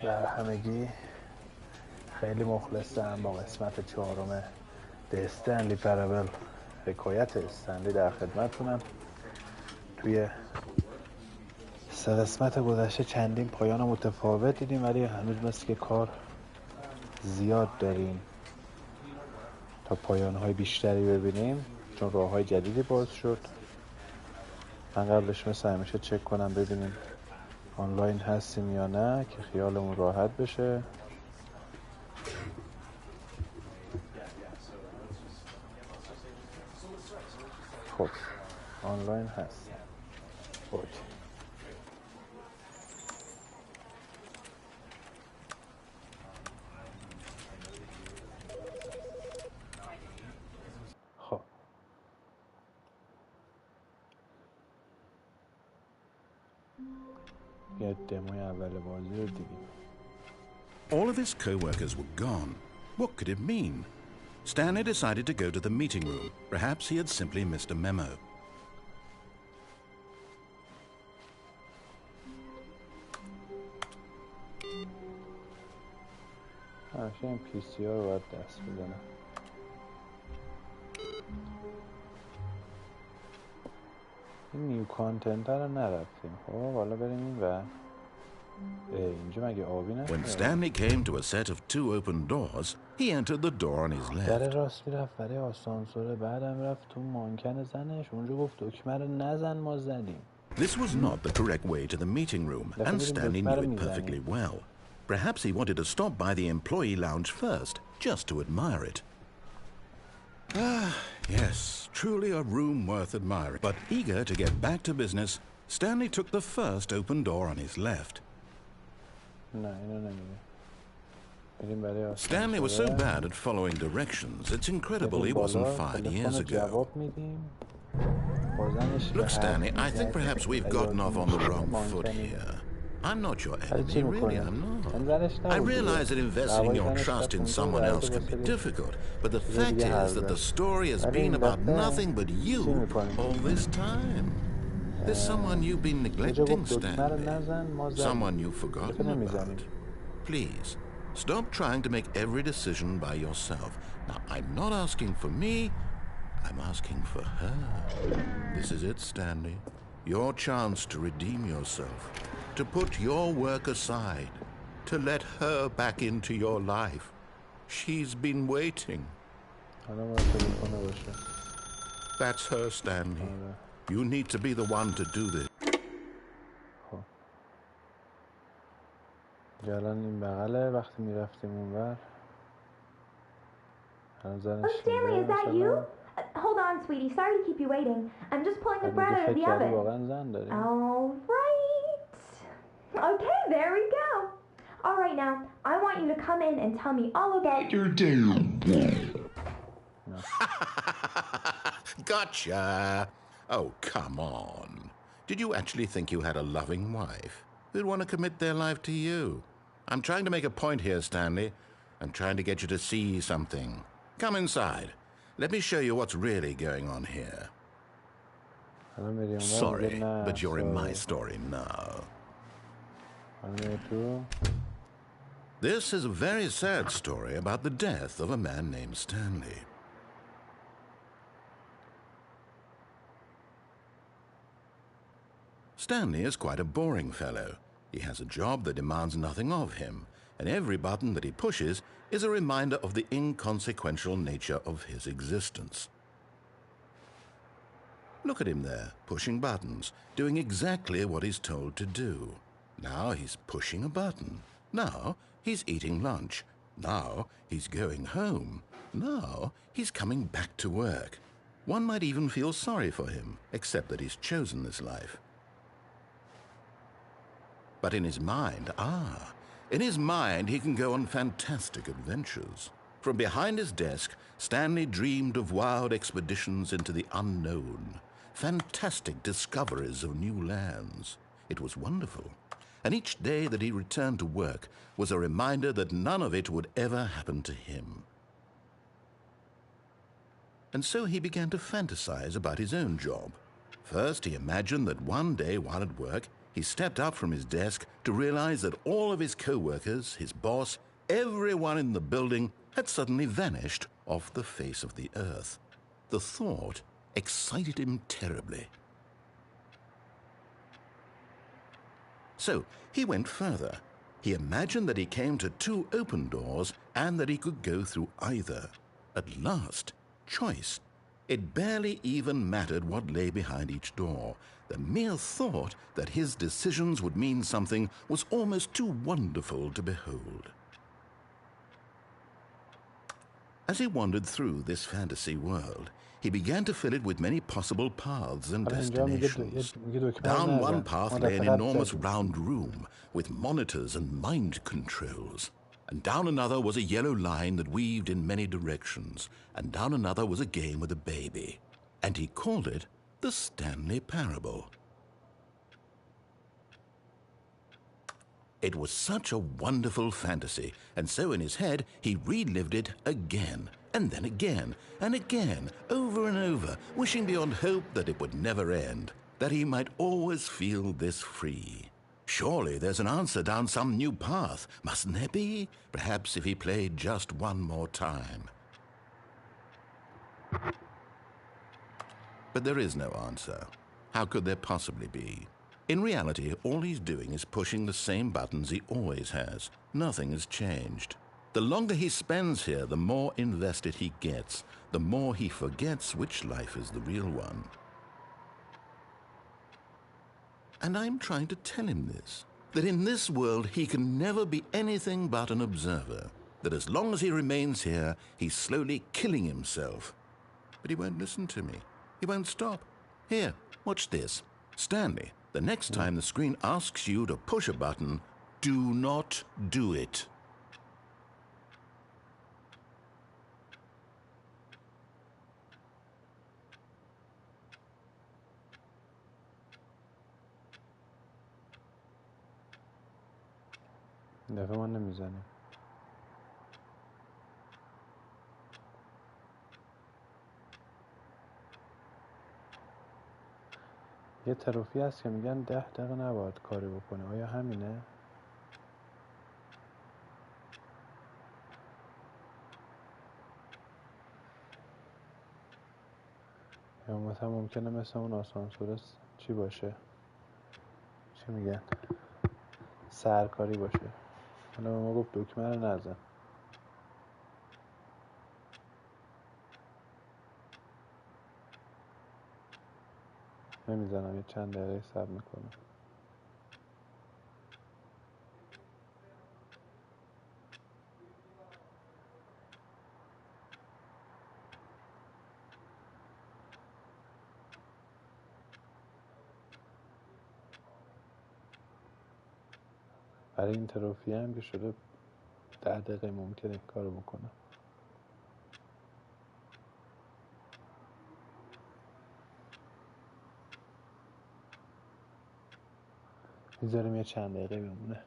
در همگی خیلی مخلصم. با قسمت 4 The Stanley Parable، حکایت استنلی در خدمتتونم. توی 3 قسمت گذشته چندین پایان متفاوت دیدیم، ولی هنوز مثل که کار زیاد داریم تا پایان‌های بیشتری ببینیم، چون راه‌های جدیدی باز شد. من قبلش مثل همیشه چک کنم ببینیم آنلاین هستیم یا نه، که خیالمون راحت بشه. خب آنلاین هستیم. اوکی. خب یه دموی اول بازی رو دیدیم. All of his co-workers were gone. What could it mean? Stanley decided to go to the meeting room. Perhaps he had simply missed a memo. همیشه این PC ها رو باید دست بزنم. این نیو کانتنت رو نرفتیم. خب حالا بریم این و اینجا مگه آبی نشده؟ When Stanley came to a set of 2 open doors, he entered the door on his در left. راست میرفت برای آسانسوره، بعدم رفت تو مانکن زنش، اونجا گفت دکمه رو نزن، ما زدیم. This was not the correct way to the meeting room, and Stanley knew it perfectly well. Perhaps he wanted to stop by the employee lounge first, just to admire it. Ah, yes, truly a room worth admiring. But eager to get back to business, Stanley took the first open door on his left. Stanley was so bad at following directions, it's incredible he wasn't fired years ago. Look, Stanley, I think perhaps we've gotten off on the wrong foot here. I'm not your enemy, really, I'm not. I realize that investing your trust in someone else can be difficult, but the fact is that the story has been about nothing but you all this time. There's someone you've been neglecting, Stanley. Someone you've forgotten about. Please, stop trying to make every decision by yourself. Now, I'm not asking for me, I'm asking for her. This is it, Stanley. Your chance to redeem yourself. To put your work aside. To let her back into your life. She's been waiting. That's her, Stanley. You need to be the one to do this. الان این بغله وقتی میرفتیم اونور. Stanley, is that you? Hold on, sweetie. Sorry to keep you waiting. I'm just pulling the bread out of the oven. All right. Okay, there we go. All right, now, I want you to come in and tell me all about your day. Gotcha. Oh, come on. Did you actually think you had a loving wife who'd want to commit their life to you? I'm trying to make a point here, Stanley. I'm trying to get you to see something. Come inside. Let me show you what's really going on here. Sorry, but you're in my story now. This is a very sad story about the death of a man named Stanley. Stanley is quite a boring fellow. He has a job that demands nothing of him, and every button that he pushes is a reminder of the inconsequential nature of his existence. Look at him there, pushing buttons, doing exactly what he's told to do. Now he's pushing a button. Now he's eating lunch. Now he's going home. Now he's coming back to work. One might even feel sorry for him, except that he's chosen this life. But in his mind, in his mind he can go on fantastic adventures. From behind his desk, Stanley dreamed of wild expeditions into the unknown, fantastic discoveries of new lands. It was wonderful. And each day that he returned to work was a reminder that none of it would ever happen to him. And so he began to fantasize about his own job. First, he imagined that one day while at work, He stepped up from his desk to realize that all of his co-workers, his boss, everyone in the building had suddenly vanished off the face of the earth. The thought excited him terribly. So he went further. He imagined that he came to 2 open doors and that he could go through either. At last, choice. It barely even mattered what lay behind each door. The mere thought that his decisions would mean something was almost too wonderful to behold. As he wandered through this fantasy world, he began to fill it with many possible paths and destinations. Down one path lay an enormous round room with monitors and mind controls. And down another was a yellow line that weaved in many directions. And down another was a game with a baby. And he called it the Stanley Parable. It was such a wonderful fantasy, and so in his head he relived it again, and then again, and again, over and over, wishing beyond hope that it would never end, that he might always feel this free. Surely there's an answer down some new path, mustn't there be? Perhaps if he played just one more time. But there is no answer. How could there possibly be? In reality, all he's doing is pushing the same buttons he always has. Nothing has changed. The longer he spends here, the more invested he gets, the more he forgets which life is the real one. And I'm trying to tell him this, that in this world he can never be anything but an observer, that as long as he remains here, he's slowly killing himself. But he won't listen to me. He won't stop. Here, watch this. Stanley, the next time the screen asks you to push a button, do not do it. این دفعه من نمیزنیم. یه تروفی هست که میگن 10 دقیقه نباید کاری بکنه. آیا همینه؟ یا مثلا ممکنه مثل اون آسانسور چی باشه؟ چی میگن؟ سرکاری باشه. حالا به ما گفت دکمه رو نزن. نمیزنم، یه چند دقیقه صبر میکنم. برای این تروفی هم که شده 10 دقیقه ممکنه این کارو بکنم. میذاریم یه چند دقیقه بمونه.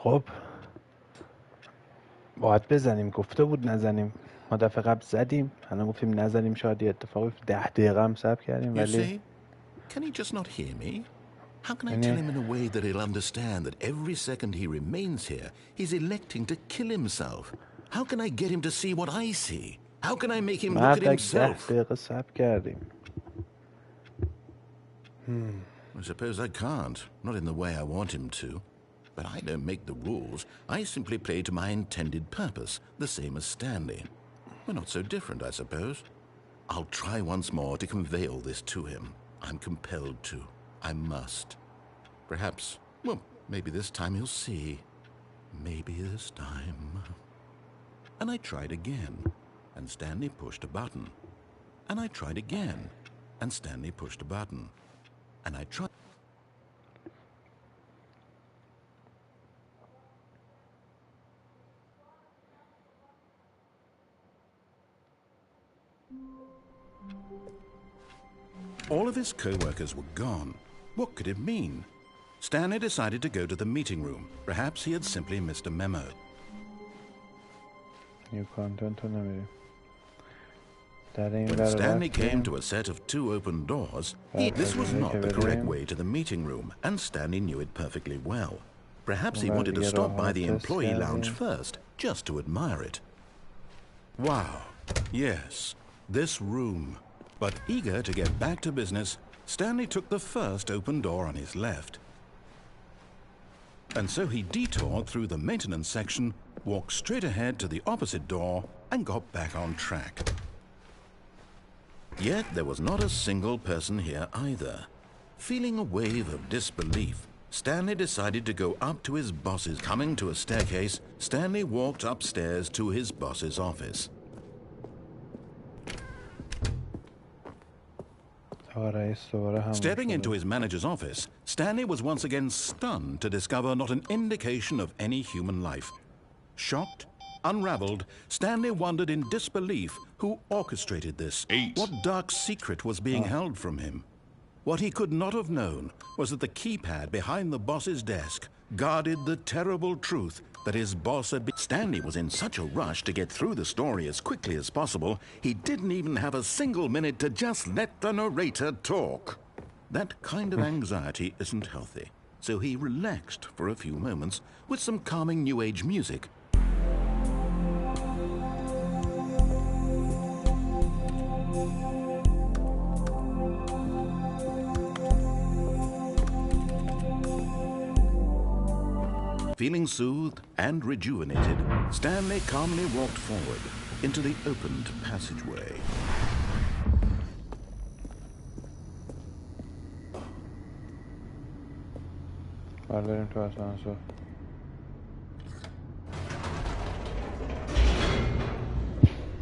خب باید بزنیم، گفته بود نزنیم. ما دفعه قبل زدیم، الان گفتیم نزنیم شاید یه اتفاقی 10 دقیقه هم صبر کردیم. ولی Can he just not hear me? How can I tell him in a way that he'll understand that every second he remains here, he's electing to kill himself? How can I get him to see what I see? How can I make him look at himself? 10 دقیقه صبر کردیم. I suppose I can't, not in the way I want him to. But I don't make the rules. I simply play to my intended purpose, the same as Stanley. We're not so different, I suppose. I'll try once more to convey all this to him. I'm compelled to. I must. Perhaps, well, maybe this time he'll see. Maybe this time. And I tried again, and Stanley pushed a button. And I tried again, and Stanley pushed a button. And I tried. All of his co-workers were gone. What could it mean? Stanley decided to go to the meeting room. Perhaps he had simply missed a memo. When Stanley came to a set of 2 open doors, this was not the correct way to the meeting room, and Stanley knew it perfectly well. Perhaps he wanted to stop by the employee lounge first, just to admire it. Wow, yes, this room. But eager to get back to business, Stanley took the first open door on his left. And so he detoured through the maintenance section, walked straight ahead to the opposite door, and got back on track. Yet there was not a single person here either. Feeling a wave of disbelief, Stanley decided to go up to his boss's. Coming to a staircase, Stanley walked upstairs to his boss's office. Stepping into his manager's office, Stanley was once again stunned to discover not an indication of any human life. Shocked, unraveled, Stanley wondered in disbelief who orchestrated this. What dark secret was being held from him? What he could not have known was that the keypad behind the boss's desk guarded the terrible truth that his boss had been. Stanley was in such a rush to get through the story as quickly as possible, he didn't even have a single minute to just let the narrator talk. That kind of anxiety isn't healthy, so he relaxed for a few moments with some calming New Age music. Feeling soothed and rejuvenated, Stanley calmly walked forward into the opened passageway.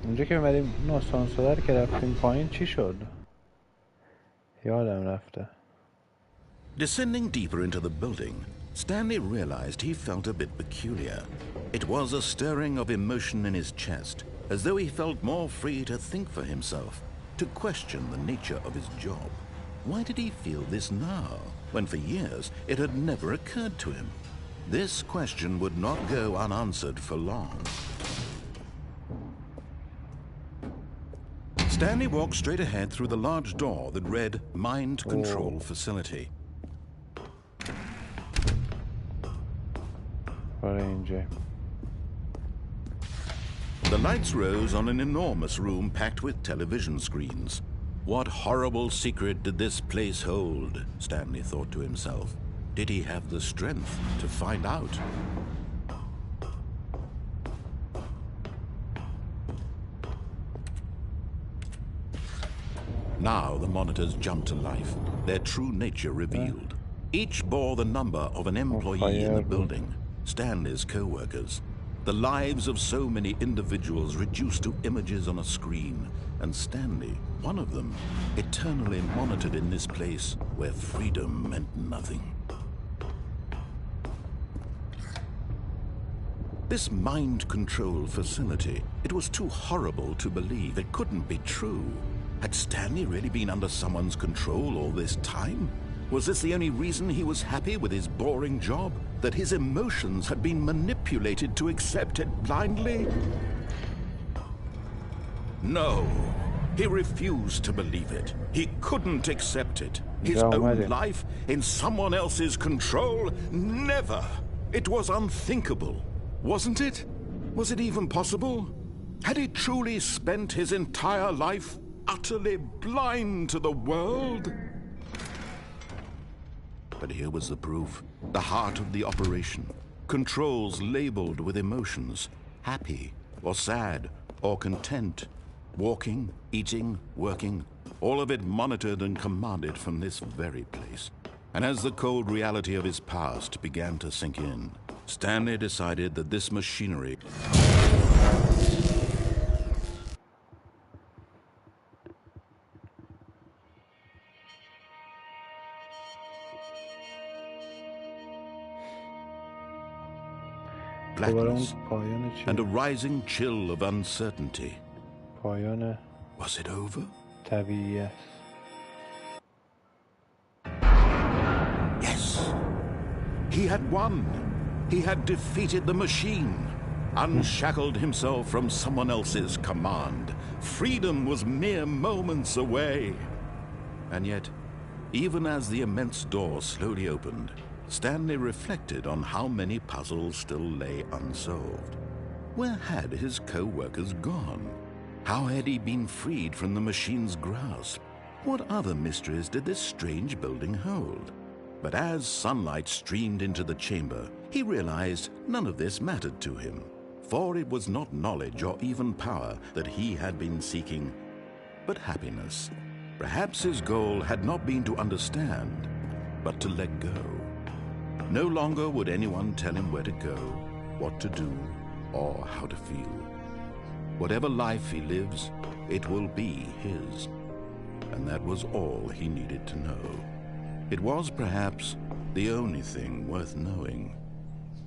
اونجا که می‌بریم اون آسانسور که رفتیم پایین چی شد؟ یادم رفته. Descending deeper into the building, Stanley realized he felt a bit peculiar. It was a stirring of emotion in his chest, as though he felt more free to think for himself, to question the nature of his job. Why did he feel this now, when for years it had never occurred to him? This question would not go unanswered for long. Stanley walked straight ahead through the large door that read Mind Control Facility. The lights rose on an enormous room packed with television screens. What horrible secret did this place hold? Stanley thought to himself. Did he have the strength to find out? Now the monitors jumped to life, their true nature revealed. Each bore the number of an employee in the building, Stanley's co-workers. The lives of so many individuals reduced to images on a screen, and Stanley, one of them, eternally monitored in this place where freedom meant nothing. This mind control facility, it was too horrible to believe. It couldn't be true. Had Stanley really been under someone's control all this time? Was this the only reason he was happy with his boring job? That his emotions had been manipulated to accept it blindly? No. He refused to believe it. He couldn't accept it. His own life in someone else's control? Never. It was unthinkable, wasn't it? Was it even possible? Had he truly spent his entire life utterly blind to the world? But here was the proof. The heart of the operation. Controls labeled with emotions. Happy, or sad, or content. Walking, eating, working. All of it monitored and commanded from this very place. And as the cold reality of his past began to sink in, Stanley decided that this machinery... blackness, and a rising chill of uncertainty. Was it over? Yes. He had won. He had defeated the machine, unshackled himself from someone else's command. Freedom was mere moments away. And yet, even as the immense door slowly opened, Stanley reflected on how many puzzles still lay unsolved. Where had his co-workers gone? How had he been freed from the machine's grasp? What other mysteries did this strange building hold? But as sunlight streamed into the chamber, he realized none of this mattered to him, for it was not knowledge or even power that he had been seeking, but happiness. Perhaps his goal had not been to understand, but to let go. No longer would anyone tell him where to go, what to do, or how to feel. Whatever life he lives, it will be his. And that was all he needed to know. It was perhaps the only thing worth knowing.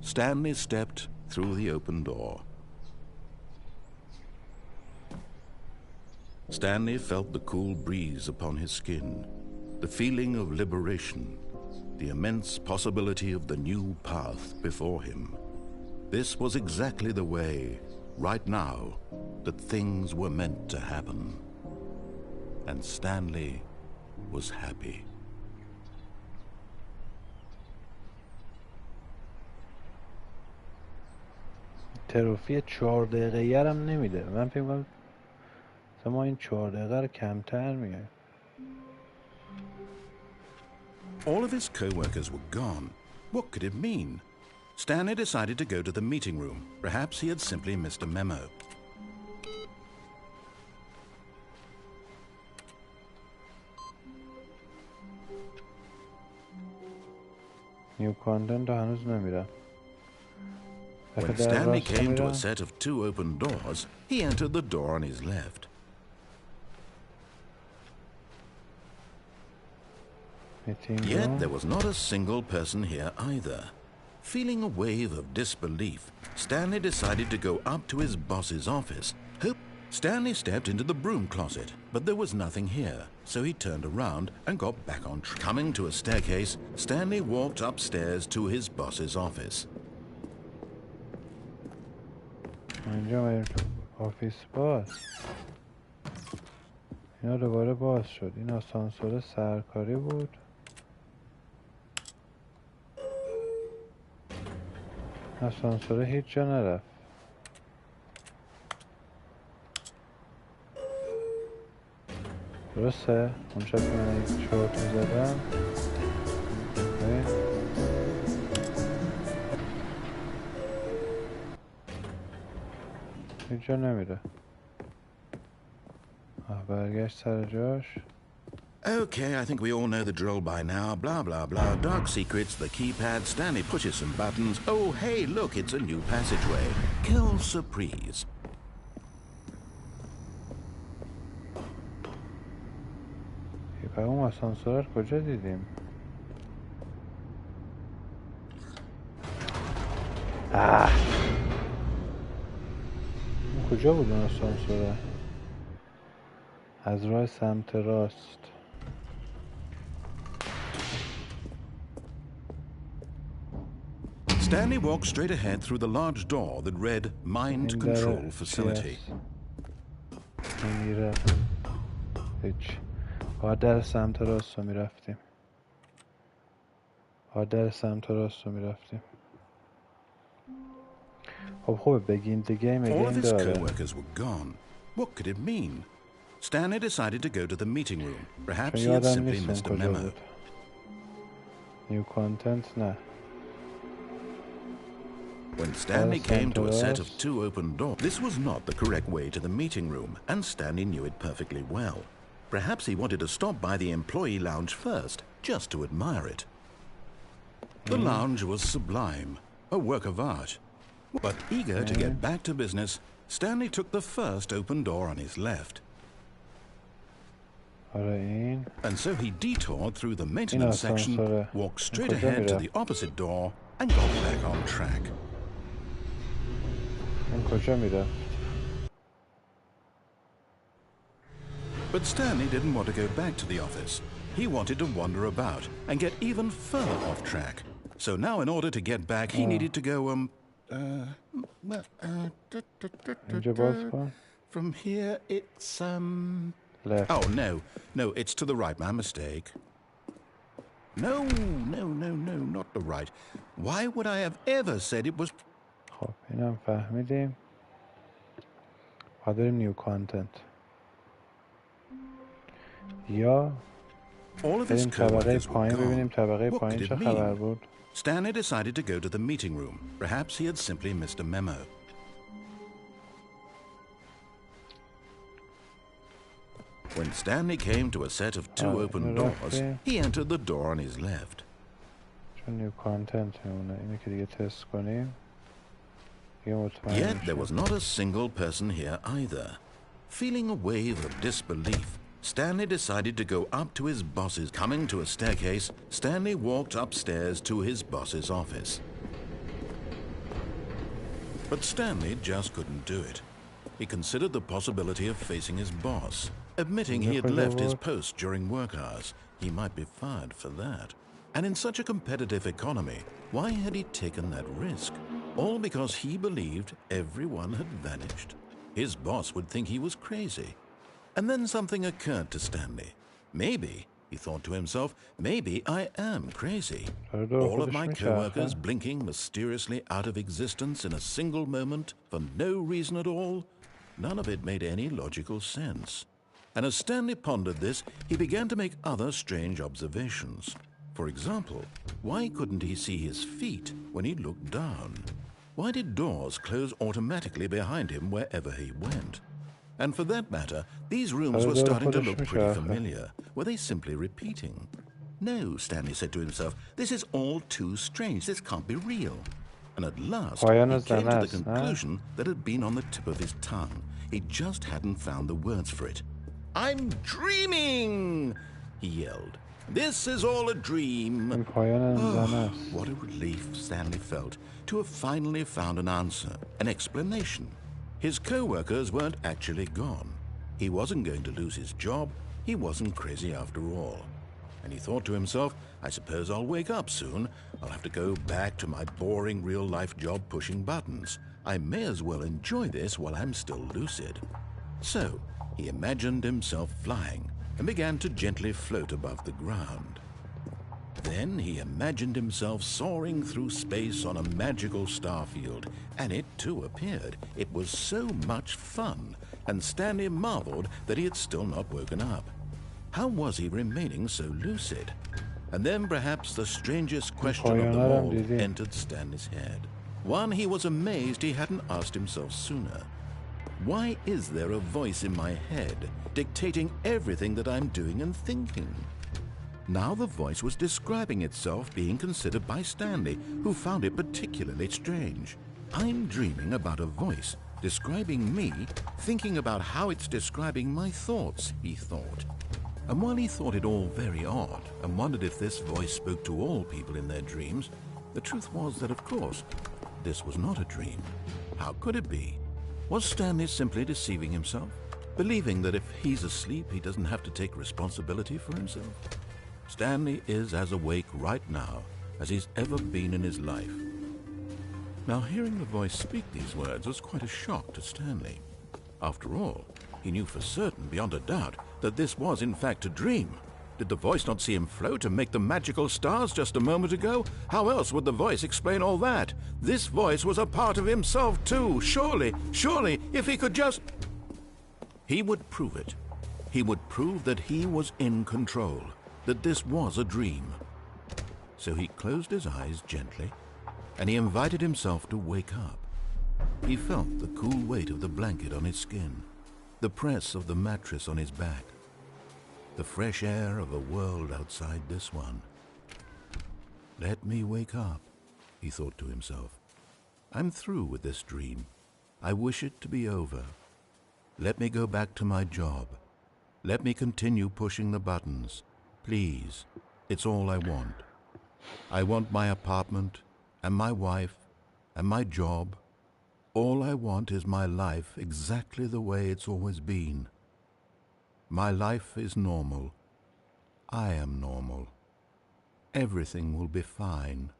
Stanley stepped through the open door. Stanley felt the cool breeze upon his skin, the feeling of liberation, the immense possibility of the new path before him. This was exactly the way, right now, that things were meant to happen. And Stanley was happy. تروفی 4 دقیقه‌ای هم نمیده. من فکر می‌کنم ما این 4 دقیقه رو کمتر میگیم. All of his co-workers were gone. What could it mean? Stanley decided to go to the meeting room. Perhaps he had simply missed a memo. New content هنوز نمیرم. When Stanley came to a set of 2 open doors, he entered the door on his left. Yet there was not a single person here either. Feeling a wave of disbelief, Stanley decided to go up to his boss's office. Stanley stepped into the broom closet, but there was nothing here, so he turned around and got back on track. Coming to a staircase, Stanley walked upstairs to his boss's office. اینجا آفیس باز. اینا دوباره باز شد. این آسانسور سرکاری بود. آسانسور هیچ جا نرفت. درسته؟ اون شب که من یک شورت میزدم هیچ جا نمیره. برگشت سر جاش. Okay, I think we all know the drill by now. Blah, blah, blah. Dark secrets, the keypad. Stanley pushes some buttons. Oh, hey, look, it's a new passageway. Kill surprise. اون آسانسور کجا دیدیم؟ کجا بود اون آسانسور؟ از راه سمت راست. Stanley walked straight ahead through the large door that read Mind Control Facility. هیچ. باید در سمت راست رو میرفتیم. خب خوبه بگین the game All of again his داره. co-workers were gone. What could it mean? Stanley decided to go to the meeting room. Perhaps چون he had یادم simply نیست missed a اون کجا memo. بود. New content نه. When Stanley came to a set of 2 open doors, this was not the correct way to the meeting room, and Stanley knew it perfectly well. Perhaps he wanted to stop by the employee lounge first, just to admire it. The lounge was sublime, a work of art. But eager to get back to business, Stanley took the first open door on his left. And so he detoured through the maintenance section, walked straight ahead to the opposite door, and got back on track. But Stanley didn't want to go back to the office. He wanted to wander about and get even further off track. So now in order to get back, he needed to go, from here it's, left. Oh, no, it's to the right, my mistake. No, not the right. Why would I have ever said it was... خب اینم فهمیدیم. داریم نیو کانتنت. یا بریم طبقه پایین ببینیم طبقه پایین چه خبر بود. Stanley decided to go to the meeting room. Perhaps he had simply missed a memo. When Stanley came to a set of 2 open doors, he entered the door on his left. چون نیو کانتنت میمونه اینو که دیگه تست کنیم. Yet there was not a single person here either. Feeling a wave of disbelief, Stanley decided to go up to his boss's. Coming to a staircase, Stanley walked upstairs to his boss's office. But Stanley just couldn't do it. He considered the possibility of facing his boss. Admitting he had left his post during work hours, he might be fired for that. And in such a competitive economy, why had he taken that risk? All because he believed everyone had vanished. His boss would think he was crazy. And then something occurred to Stanley. Maybe, he thought to himself, maybe I am crazy. All of my co-workers blinking mysteriously out of existence in a single moment for no reason at all. None of it made any logical sense. And as Stanley pondered this, he began to make other strange observations. For example, why couldn't he see his feet when he looked down? Why did doors close automatically behind him wherever he went? And for that matter, these rooms were starting to look pretty familiar. Were they simply repeating? No, Stanley said to himself, this is all too strange. This can't be real. And at last, he came to the conclusion that had been on the tip of his tongue. He just hadn't found the words for it. I'm dreaming, he yelled. This is all a dream. Oh, what a relief Stanley felt to have finally found an answer, an explanation. His co-workers weren't actually gone. He wasn't going to lose his job. He wasn't crazy after all. And he thought to himself, I suppose I'll wake up soon. I'll have to go back to my boring real-life job pushing buttons. I may as well enjoy this while I'm still lucid. So, he imagined himself flying and began to gently float above the ground. Then he imagined himself soaring through space on a magical starfield, and it too appeared. It was so much fun, and Stanley marveled that he had still not woken up. How was he remaining so lucid? And then perhaps the strangest question of them all entered Stanley's head. One he was amazed he hadn't asked himself sooner. Why is there a voice in my head dictating everything that I'm doing and thinking? Now the voice was describing itself being considered by Stanley, who found it particularly strange. I'm dreaming about a voice describing me, thinking about how it's describing my thoughts, he thought. And while he thought it all very odd and wondered if this voice spoke to all people in their dreams, the truth was that, of course, this was not a dream. How could it be? Was Stanley simply deceiving himself, believing that if he's asleep, he doesn't have to take responsibility for himself? Stanley is as awake right now as he's ever been in his life. Now, hearing the voice speak these words was quite a shock to Stanley. After all, he knew for certain, beyond a doubt, that this was in fact a dream. Did the voice not see him float and make the magical stars just a moment ago? How else would the voice explain all that? This voice was a part of himself too. Surely, if he could just... He would prove it. He would prove that he was in control, that this was a dream. So he closed his eyes gently, and he invited himself to wake up. He felt the cool weight of the blanket on his skin, the press of the mattress on his back, the fresh air of a world outside this one. Let me wake up, he thought to himself. I'm through with this dream. I wish it to be over. Let me go back to my job. Let me continue pushing the buttons. Please, it's all I want. I want my apartment, and my wife, and my job. All I want is my life exactly the way it's always been. My life is normal. I am normal. Everything will be fine.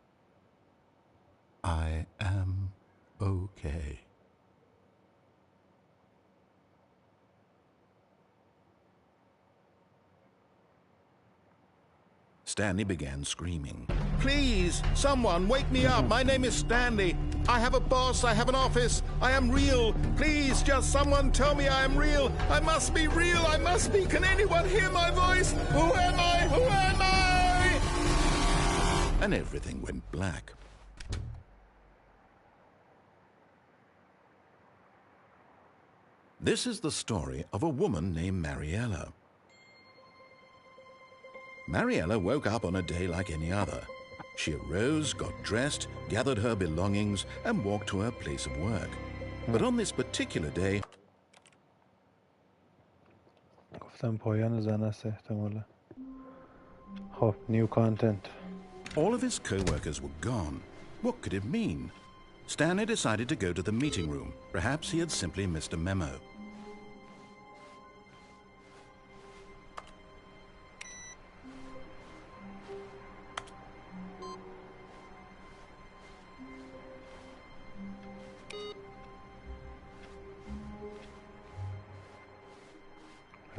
I am okay. Stanley began screaming. Please, someone, wake me up. My name is Stanley. I have a boss. I have an office. I am real. Please, just someone tell me I am real. I must be real. I must be. Can anyone hear my voice? Who am I? Who am I? And everything went black. This is the story of a woman named Mariella. Mariella woke up on a day like any other. She arose, got dressed, gathered her belongings, and walked to her place of work. But on this particular day... گفتم پایان زن است احتمالا. خب, new content. All of his co-workers were gone. What could it mean? Stanley decided to go to the meeting room. Perhaps he had simply missed a memo.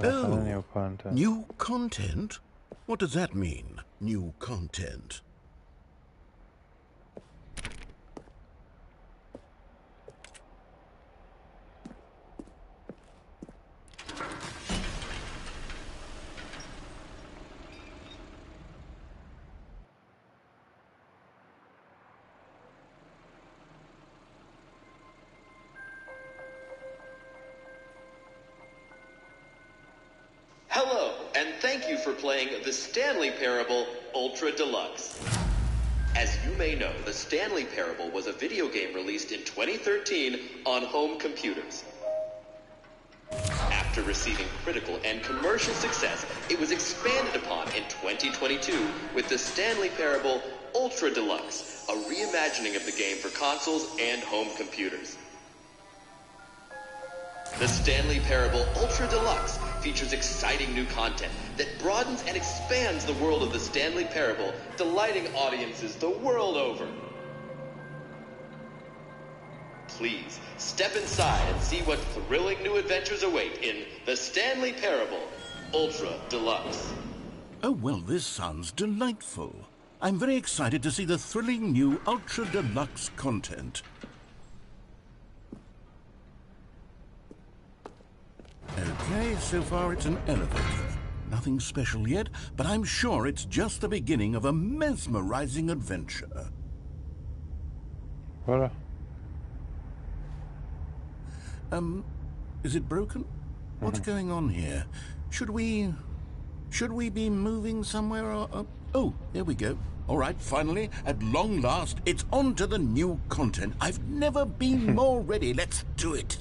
Oh, new content? What does that mean, new content? Hello, and thank you for playing the Stanley Parable Ultra Deluxe. As you may know, the Stanley Parable was a video game released in 2013 on home computers. After receiving critical and commercial success, it was expanded upon in 2022 with the Stanley Parable Ultra Deluxe, a reimagining of the game for consoles and home computers. The Stanley Parable Ultra Deluxe features exciting new content that broadens and expands the world of the Stanley Parable, delighting audiences the world over. Please, step inside and see what thrilling new adventures await in the Stanley Parable Ultra Deluxe. Oh, well, this sounds delightful. I'm very excited to see the thrilling new Ultra Deluxe content. Okay, so far it's an elevator. Nothing special yet, but I'm sure it's just the beginning of a mesmerizing adventure. Voilà. Is it broken? What's going on here? Should we be moving somewhere or... Oh, there we go. All right, finally, at long last, it's on to the new content. I've never been more ready. Let's do it.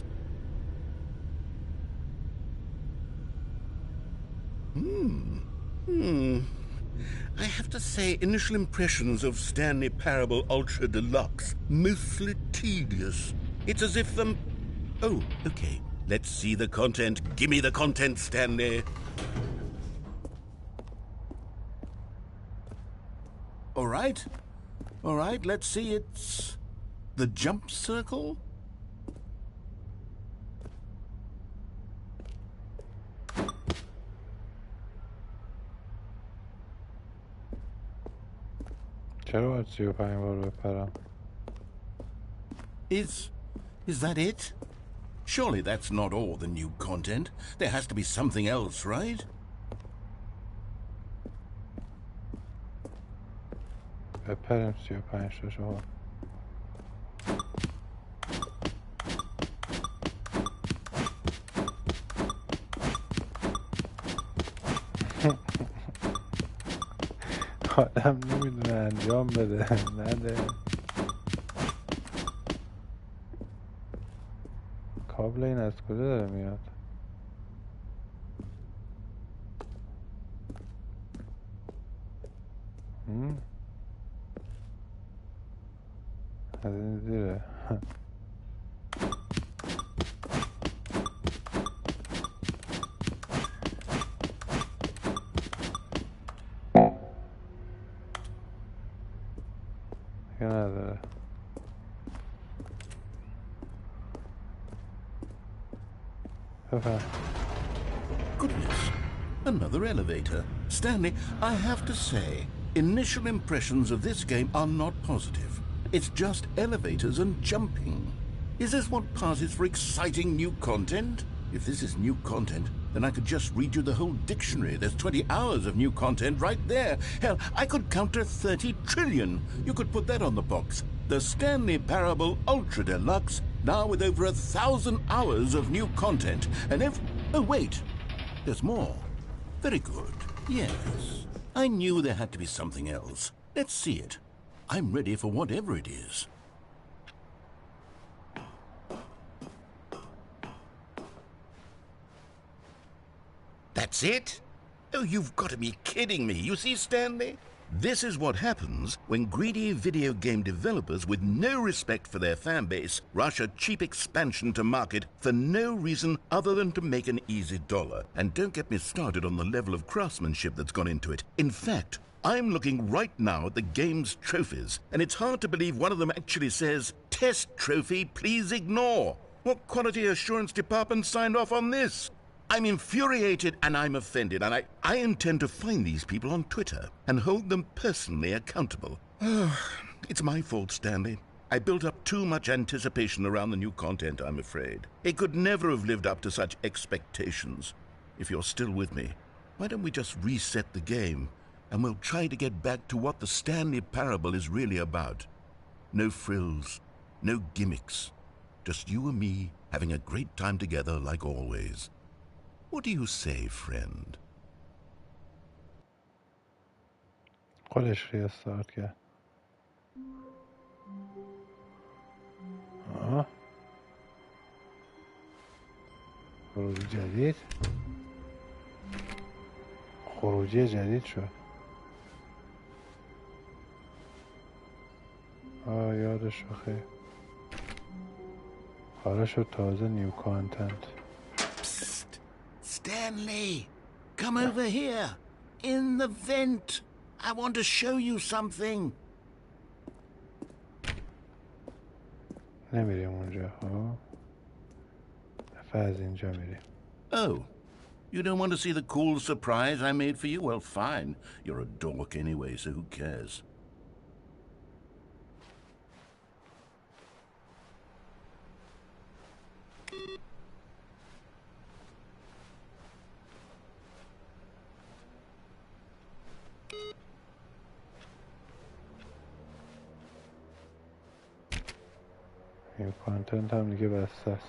I have to say, initial impressions of Stanley Parable Ultra Deluxe, mostly tedious. It's as if the... Oh, okay. Let's see the content. Give me the content, Stanley. All right, let's see. It's The jump circle? Is that it? Surely that's not all the new content. There has to be something else, right? بپریم 35 تا شما آدم نمیدونه انجام بده نده کابل این از کجا داره میاد از این زیره دیگه نداره بفهم Goodness, another elevator. Stanley, I have to say, initial impressions of this game are not positive. It's just elevators and jumping. Is this what passes for exciting new content? If this is new content, then I could just read you the whole dictionary. There's 20 hours of new content right there. Hell, I could count to 30 trillion. You could put that on the box. The Stanley Parable Ultra Deluxe, now with over 1,000 hours of new content. And if... Oh, wait. There's more. Very good. Yes. I knew there had to be something else. Let's see it. I'm ready for whatever it is. That's it? Oh, you've got to be kidding me. You see, Stanley? This is what happens when greedy video game developers with no respect for their fan base rush a cheap expansion to market for no reason other than to make an easy dollar. And don't get me started on the level of craftsmanship that's gone into it. In fact, I'm looking right now at the game's trophies, and it's hard to believe one of them actually says, "Test trophy, please ignore." What quality assurance department signed off on this? I'm infuriated and I'm offended, and I intend to find these people on Twitter and hold them personally accountable. It's my fault, Stanley. I built up too much anticipation around the new content, I'm afraid. It could never have lived up to such expectations. If you're still with me, why don't we just reset the game, and we'll try to get back to what the Stanley Parable is really about. No frills, no gimmicks. Just you and me having a great time together like always. What do you say, friend? خودش ریستارت کرد خروجی جدید خروجی جدید شد یادش بخیر حالا شد تازه نیو کانتنت Stanley, come over here. In the vent. I want to show you something. نمیریم اونجا دفعه از اینجا میریم Oh, you don't want to see the cool surprise I made for you? Well, fine. You're a dork anyway, so who cares? کانتنت هم دیگه بسته است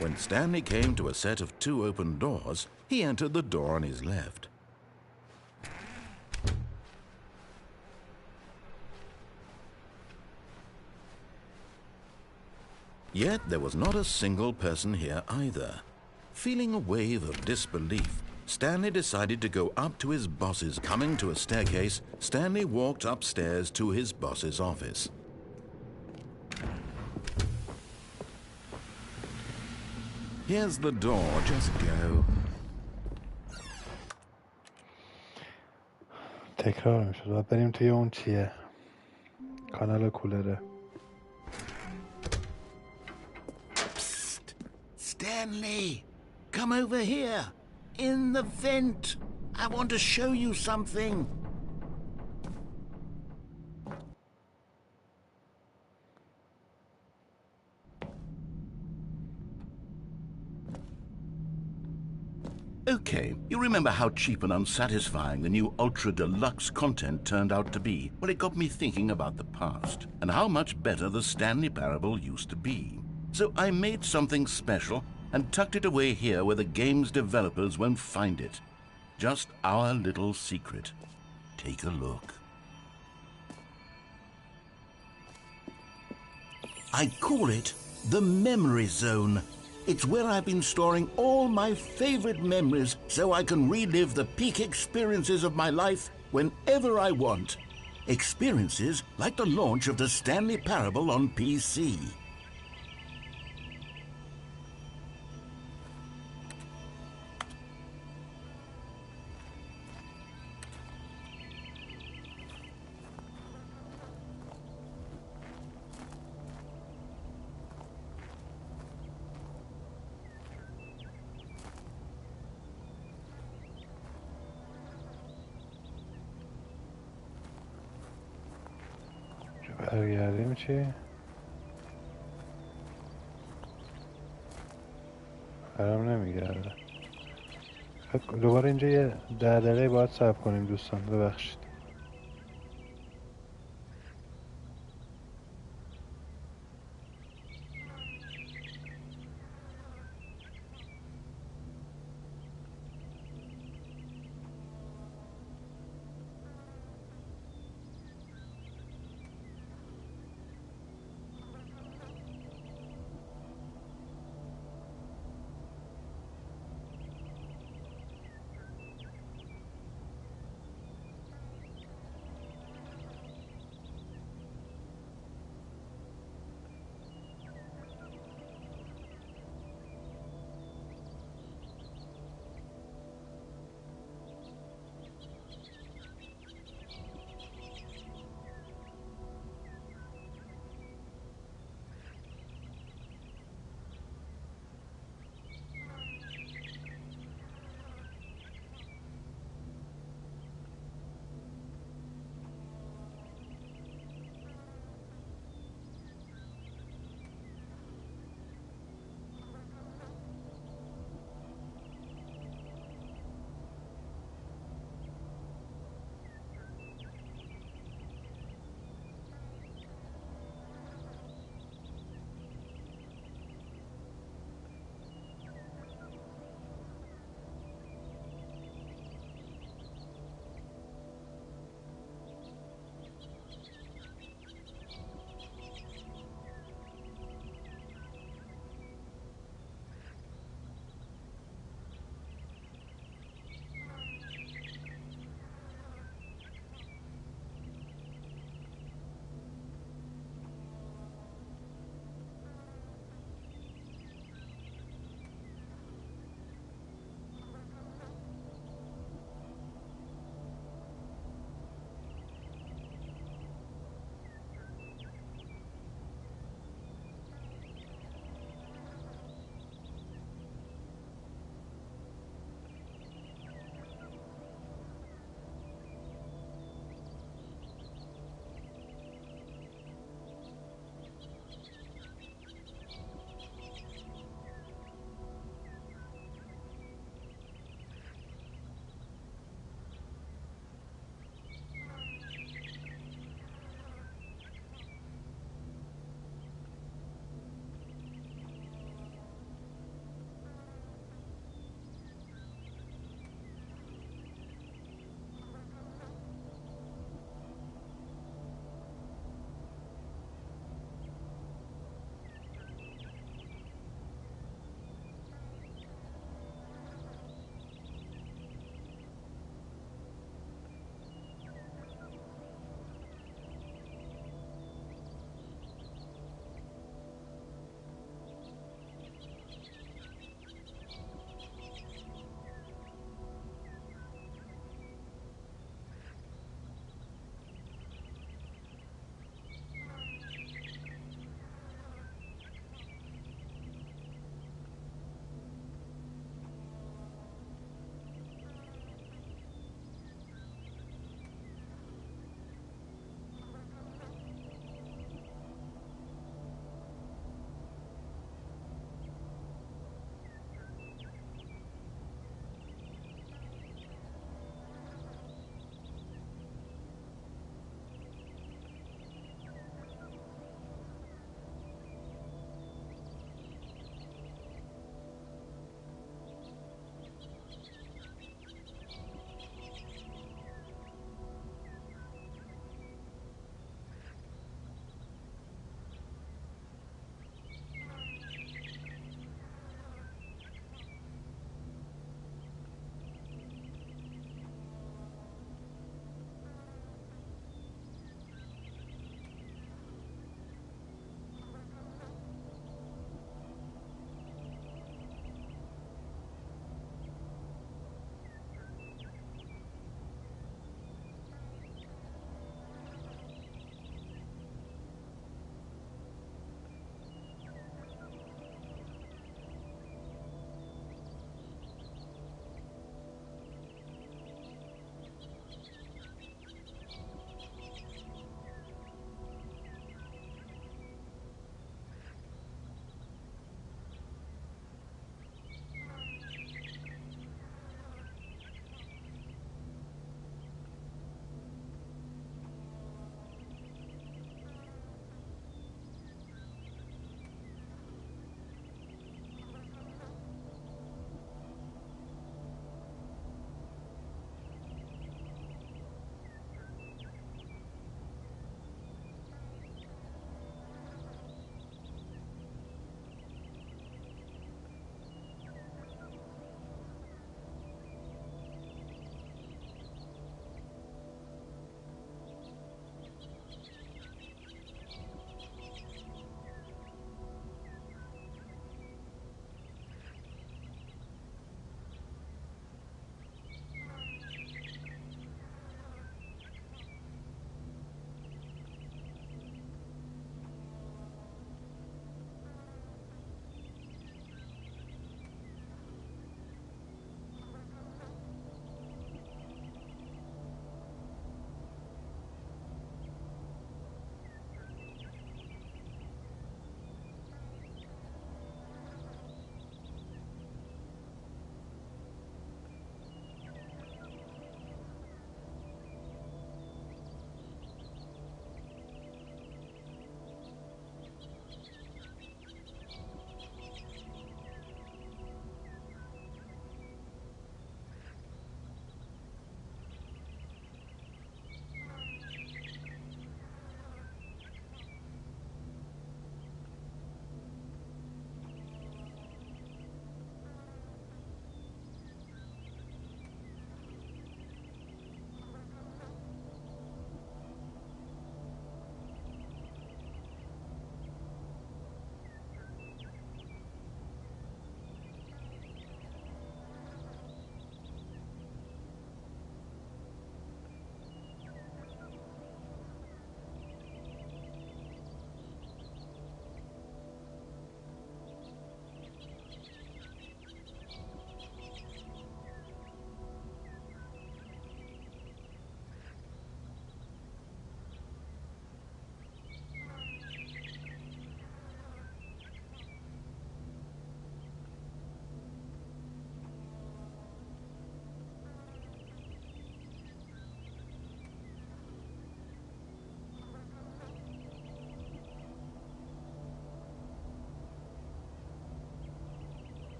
When Stanley came to a set of 2 open doors, he entered the door on his left. Yet there was not a single person here either. Feeling a wave of disbelief, Stanley decided to go up to his boss's. Coming to a staircase, Stanley walked upstairs to his boss's office. Here's the door, just go. تکرار میشد باید بریم توی اون چیه کانال کولره Stanley, come over here. In the vent. I want to show you something. Okay, you remember how cheap and unsatisfying the new Ultra Deluxe content turned out to be? Well, it got me thinking about the past and how much better the Stanley Parable used to be. So I made something special and tucked it away here where the game's developers won't find it. Just our little secret. Take a look. I call it the Memory Zone. It's where I've been storing all my favorite memories so I can relive the peak experiences of my life whenever I want. Experiences like the launch of the Stanley Parable on PC. برگردیم چی؟ برام نمیگرده. دوباره اینجا یه 10 دقیقه باید صبر کنیم دوستان، ببخشید.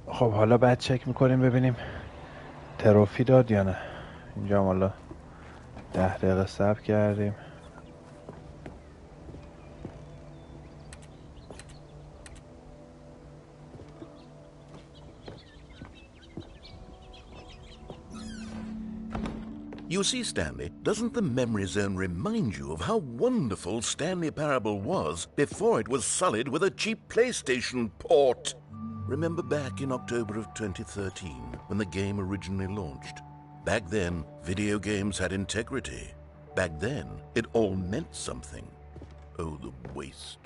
خب حالا بعد چک میکنیم ببینیم تروفی داد یا نه. اینجا حالا 10 دقیقه صبر کردیم. You see, Stanley, doesn't the memory zone remind you of how wonderful Stanley Parable was before it was sullied with a cheap PlayStation port? Remember back in October of 2013, when the game originally launched? Back then, video games had integrity. Back then, it all meant something. Oh, the waste.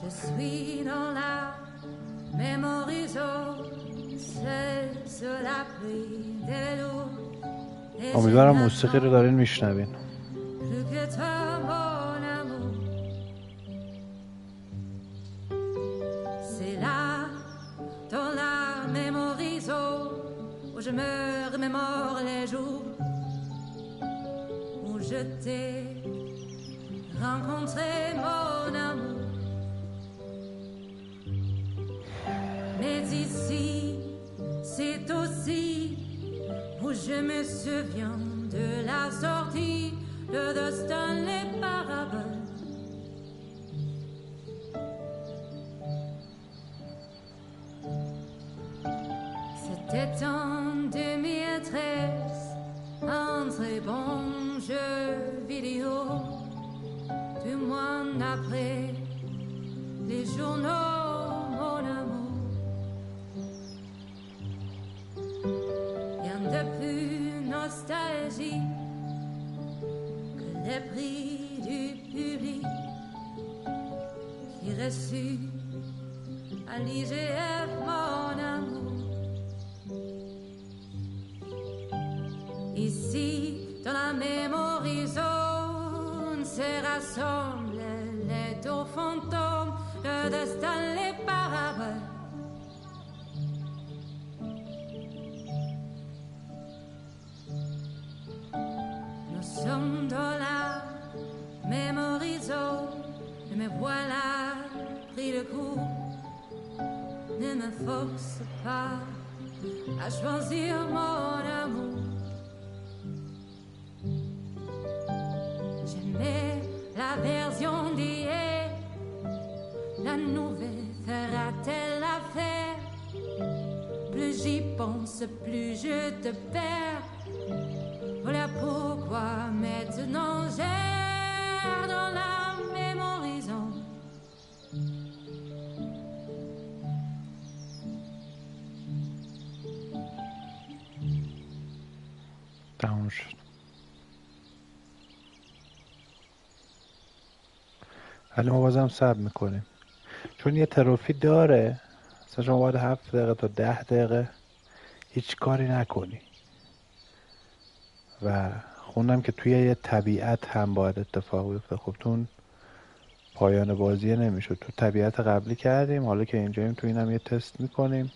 Je suis dans la mémorie zone, c'est sur la pluie des loups. امیدوارم موسیقی رو دارین میشنوین. Plus que toi, mon amour. C'est là, dans la mémorie zone, où je me remémore les jours où je t'ai rencontré, mon amour. Mais ici, c'est aussi où je me souviens de la sortie de Stanley Parable. C'était en 2013, un très bon jeu vidéo. 2 mois après les journaux, mon amour. Rien de plus nostalgique que les prix du public qui reçut à l'IGF, mon amour. Ici, dans la mémorie zone, se rassemblent les 2 fantômes de Stanley Parable. Nous sommes dans la mémorie zone, et me voilà pris de coup. Ne me force pas à choisir mon amour. J'aimais la version d'hier, la nouvelle fera-t-elle l'affaire? Plus j'y pense, plus je te perds. Voilà pourquoi maintenant j'erre dans la mémorie zone. تموم شد. ولی ما بازم صبر میکنیم چون یه تروفی داره. مثلا شما باید 7 دقیقه تا 10 دقیقه هیچ کاری نکنی و خوندم که توی یه طبیعت هم باید اتفاق بیفته. خب تو پایان بازیه نمیشد. تو طبیعت قبلی کردیم، حالا که اینجاییم تو این هم یه تست میکنیم.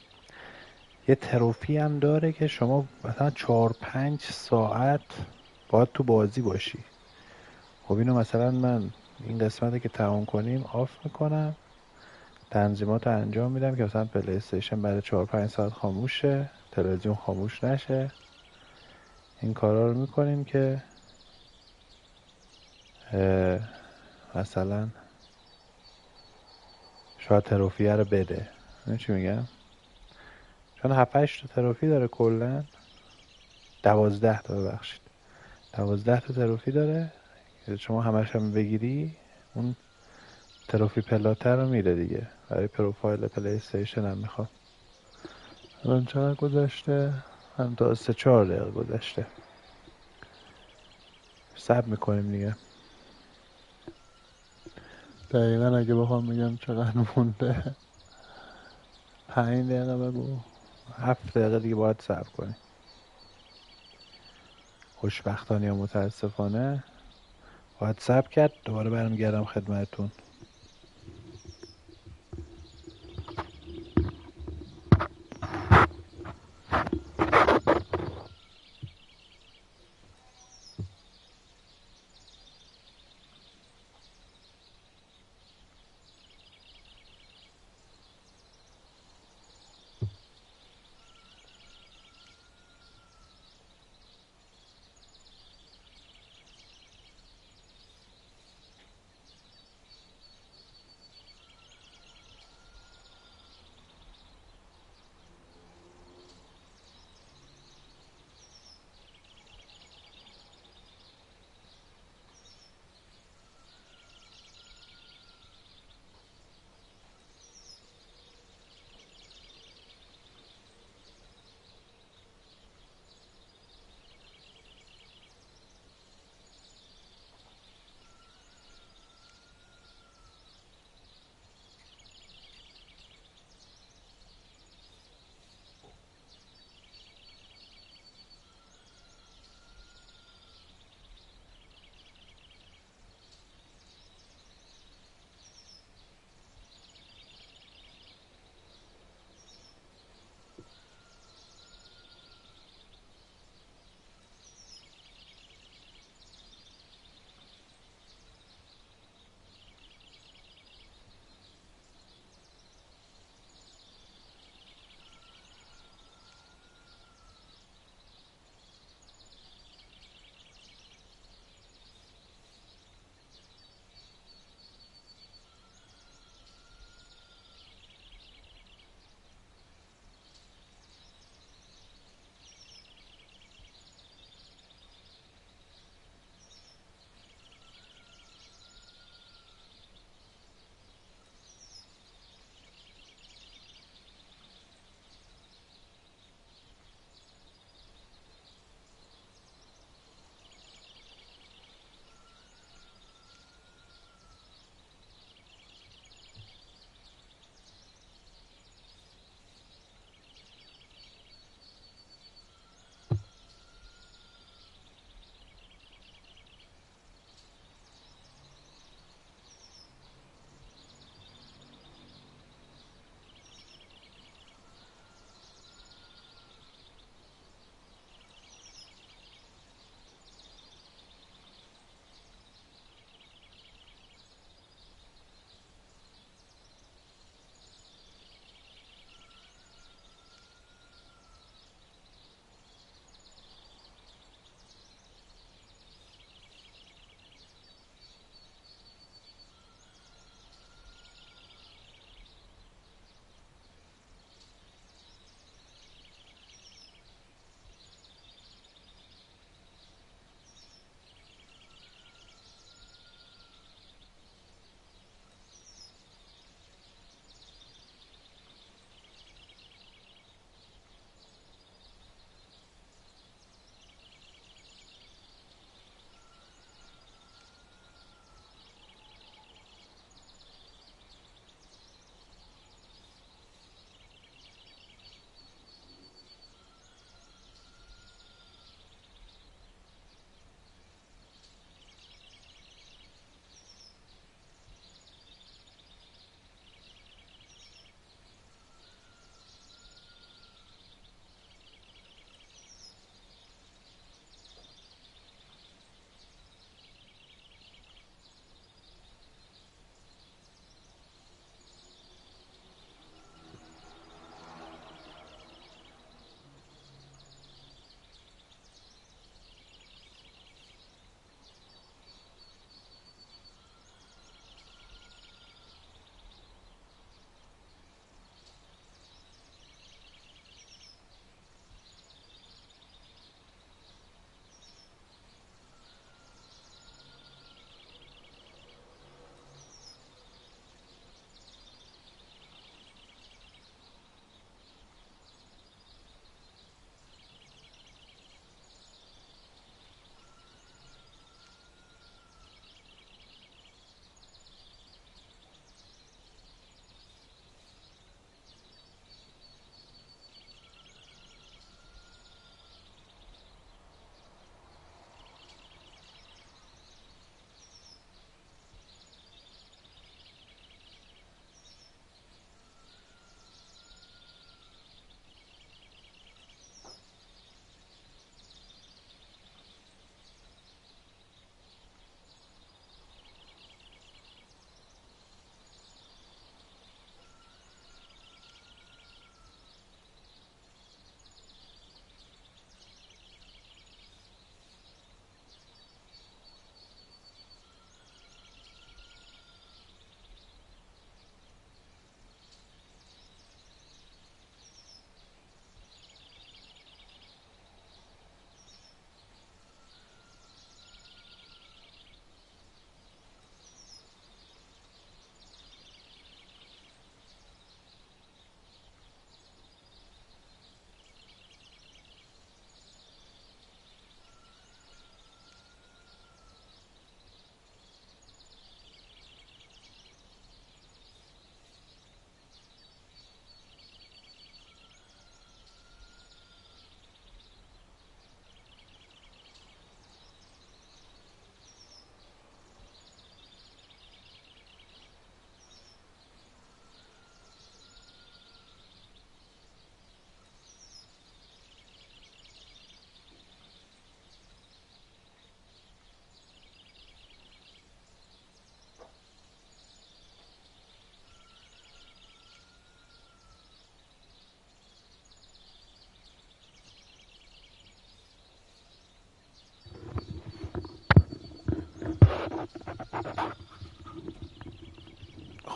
یه تروفی هم داره که شما مثلا 4-5 ساعت باید تو بازی باشی. خب اینو مثلا من این قسمتی که تموم کنیم آف میکنم، تنظیمات رو انجام میدم که مثلا پلی استیشن بعد 4-5 ساعت خاموش شه، تلویزیون خاموش نشه. این کارا رو میکنیم که مثلا شاید تروفیه رو بده. این چی میگم؟ چون 7-8 تا تروفی داره کلا، 12 تا ببخشید، 12 تا تروفی داره که شما همش هم بگیری اون تروفی پلاتر رو میره دیگه. برای پروفایل پلی استیشن هم میخواد. الان چقدر گذشته؟ هم تا 3-4 دقیقه گذشته. صبر میکنیم دیگه. دقیقا اگه بخوام بگم چقدر مونده 5 دقیقه بگو، 7 دقیقه دیگه باید صبر کنیم. خوشبختانه یا متاسفانه باید صبر کرد. دوباره برمیگردم خدمتتون.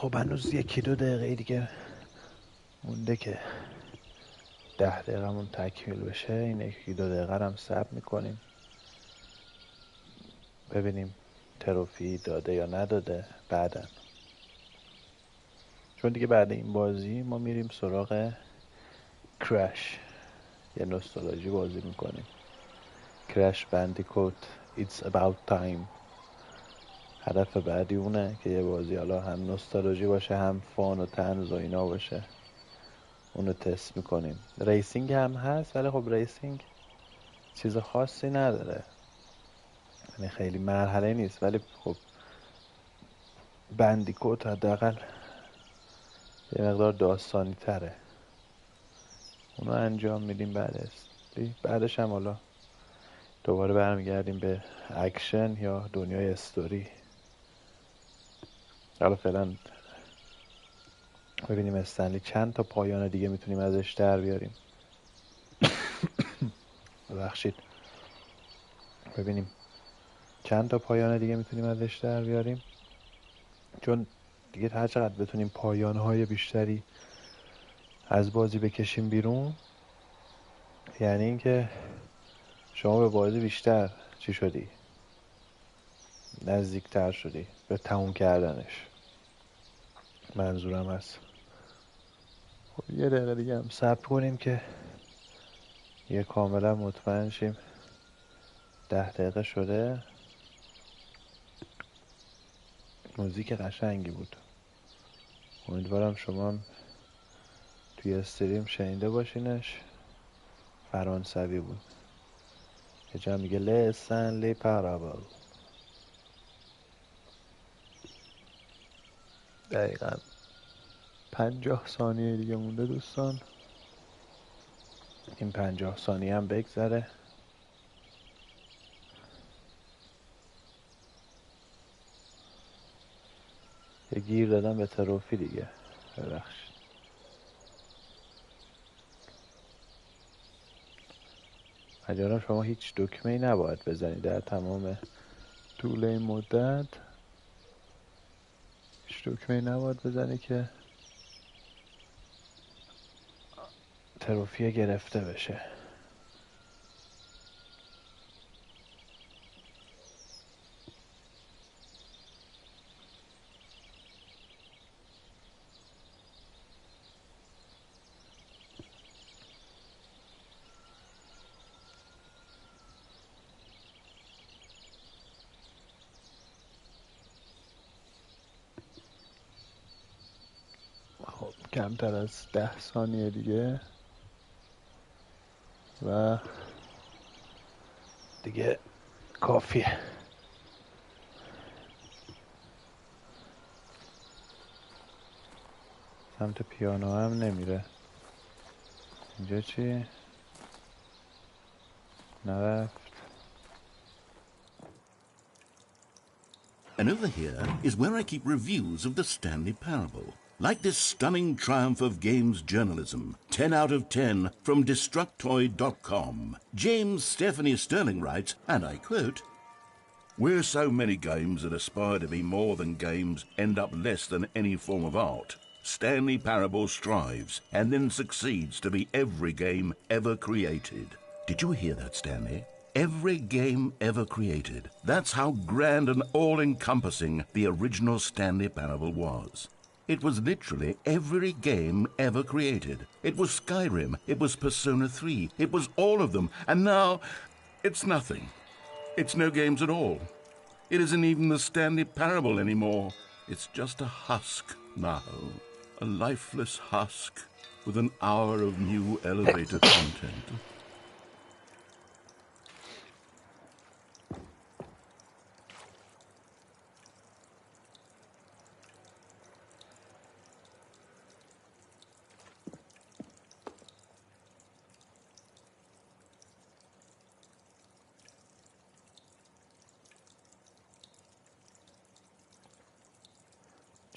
خب هنوز 1-2 دقیقه دیگه مونده که 10 دقیقه‌مون تکمیل بشه. این 1-2 دقیقه هم صبر میکنیم ببینیم تروفی داده یا نداده بعدن، چون دیگه بعد این بازی ما میریم سراغ کرش، یه نوستالژی بازی میکنیم. کرش بندیکوت It's about time. هدف بعدی اونه که یه بازی حالا هم نوستالژی باشه هم فان و طنز و اینا باشه، اونو تست میکنیم. ریسینگ هم هست ولی خب ریسینگ چیز خاصی نداره، یعنی خیلی مرحله نیست، ولی خب بندیکوت حداقل یه مقدار داستانی تره. اونو انجام میدیم بعدش هم حالا دوباره برمیگردیم به اکشن یا دنیای استوری. حالا فعلا ببینیم استنلی چند تا پایان دیگه میتونیم ازش در بیاریم. ببخشید. ببینیم چند تا پایان دیگه میتونیم ازش در بیاریم، چون دیگه هر چقدر بتونیم پایانهای بیشتری از بازی بکشیم بیرون، یعنی اینکه شما به بازی بیشتر چی شدی؟ نزدیکتر شدی به تموم کردنش، منظورم هست. خب یه دقیقه دیگه هم صبر کنیم که یه کاملا مطمئن شیم 10 دقیقه شده. موزیک قشنگی بود، امیدوارم شما هم توی استریم شنیده باشینش. فرانسوی بود، یه جا میگه لسنلی پارابل. دقیقا 50 ثانیه دیگه مونده دوستان، این 50 ثانیه هم بگذره. یه گیر دادم به تروفی دیگه، ببخشید. اجارم شما هیچ دکمه‌ای نباید بزنید در تمام طول این مدت، هیچ دکمه‌ای نباید بزنی که تروفی گرفته بشه. خب کمتر از 10 ثانیه دیگه و دیگه کافیه. سمت پیانو هم نمیره. اینجا چی؟ نرفت. And over here is where I keep reviews of the Stanley Parable. Like this stunning triumph of games journalism, 10 out of 10 from Destructoid.com. James Stephanie Sterling writes, and I quote, "Where so many games that aspire to be more than games end up less than any form of art, Stanley Parable strives and then succeeds to be every game ever created." Did you hear that, Stanley? Every game ever created. That's how grand and all-encompassing the original Stanley Parable was. It was literally every game ever created. It was Skyrim, it was Persona 3, it was all of them, and now it's nothing. It's no games at all. It isn't even the Stanley Parable anymore. It's just a husk now. A lifeless husk with an hour of new elevator content.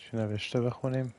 چی نوشته بخونیم؟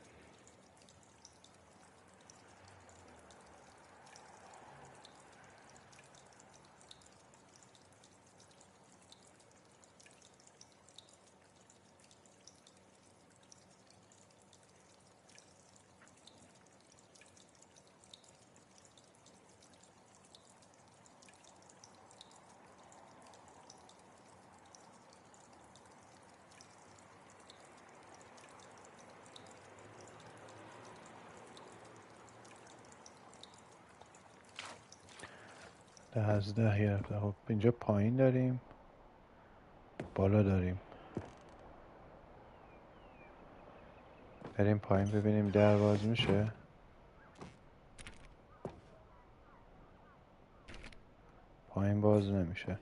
10 گرفته. خب اینجا پایین داریم، بالا داریم. بریم پایین ببینیم در باز میشه. پایین باز نمیشه.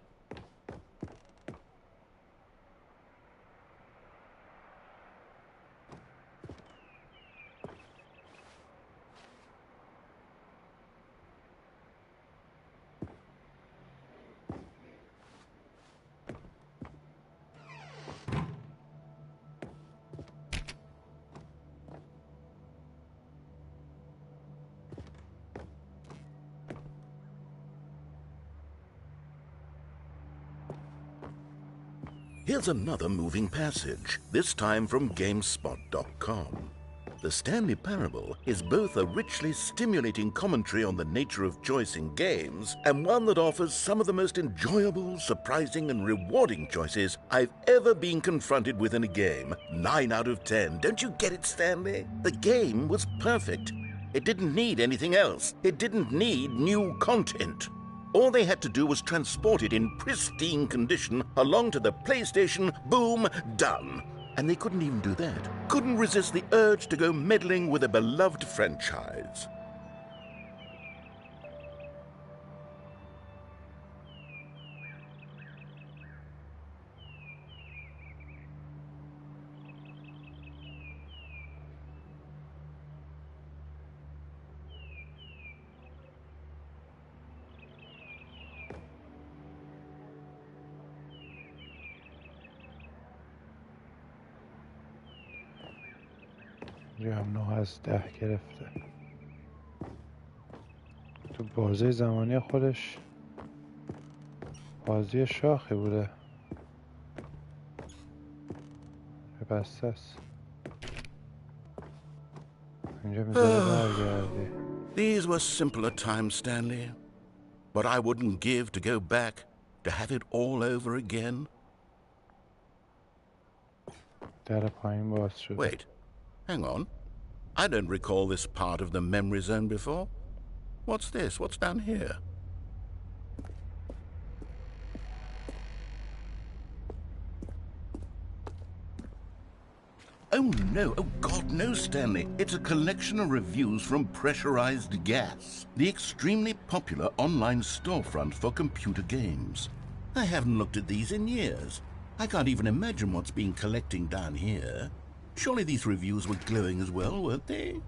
Here's another moving passage, this time from GameSpot.com. The Stanley Parable is both a richly stimulating commentary on the nature of choice in games and one that offers some of the most enjoyable, surprising, and rewarding choices I've ever been confronted with in a game. 9 out of 10. Don't you get it, Stanley? The game was perfect. It didn't need anything else. It didn't need new content. All they had to do was transport it in pristine condition along to the PlayStation, boom, done. And they couldn't even do that. Couldn't resist the urge to go meddling with a beloved franchise. اینجا هم 9 از 10 گرفته. تو بازه زمانی خودش بازی شاخی بوده. بسته است. اینجا میذاره برگردی. These were simpler times, Stanley. But I wouldn't give to go back, to have it all over again. در پایین باز شد. Wait. Hang on. I don't recall this part of the memory zone before. What's this? What's down here? Oh no, oh God, no, Stanley. It's a collection of reviews from Pressurized Gas, the extremely popular online storefront for computer games. I haven't looked at these in years. I can't even imagine what's been collecting down here. Surely these reviews were glowing as well, weren't they?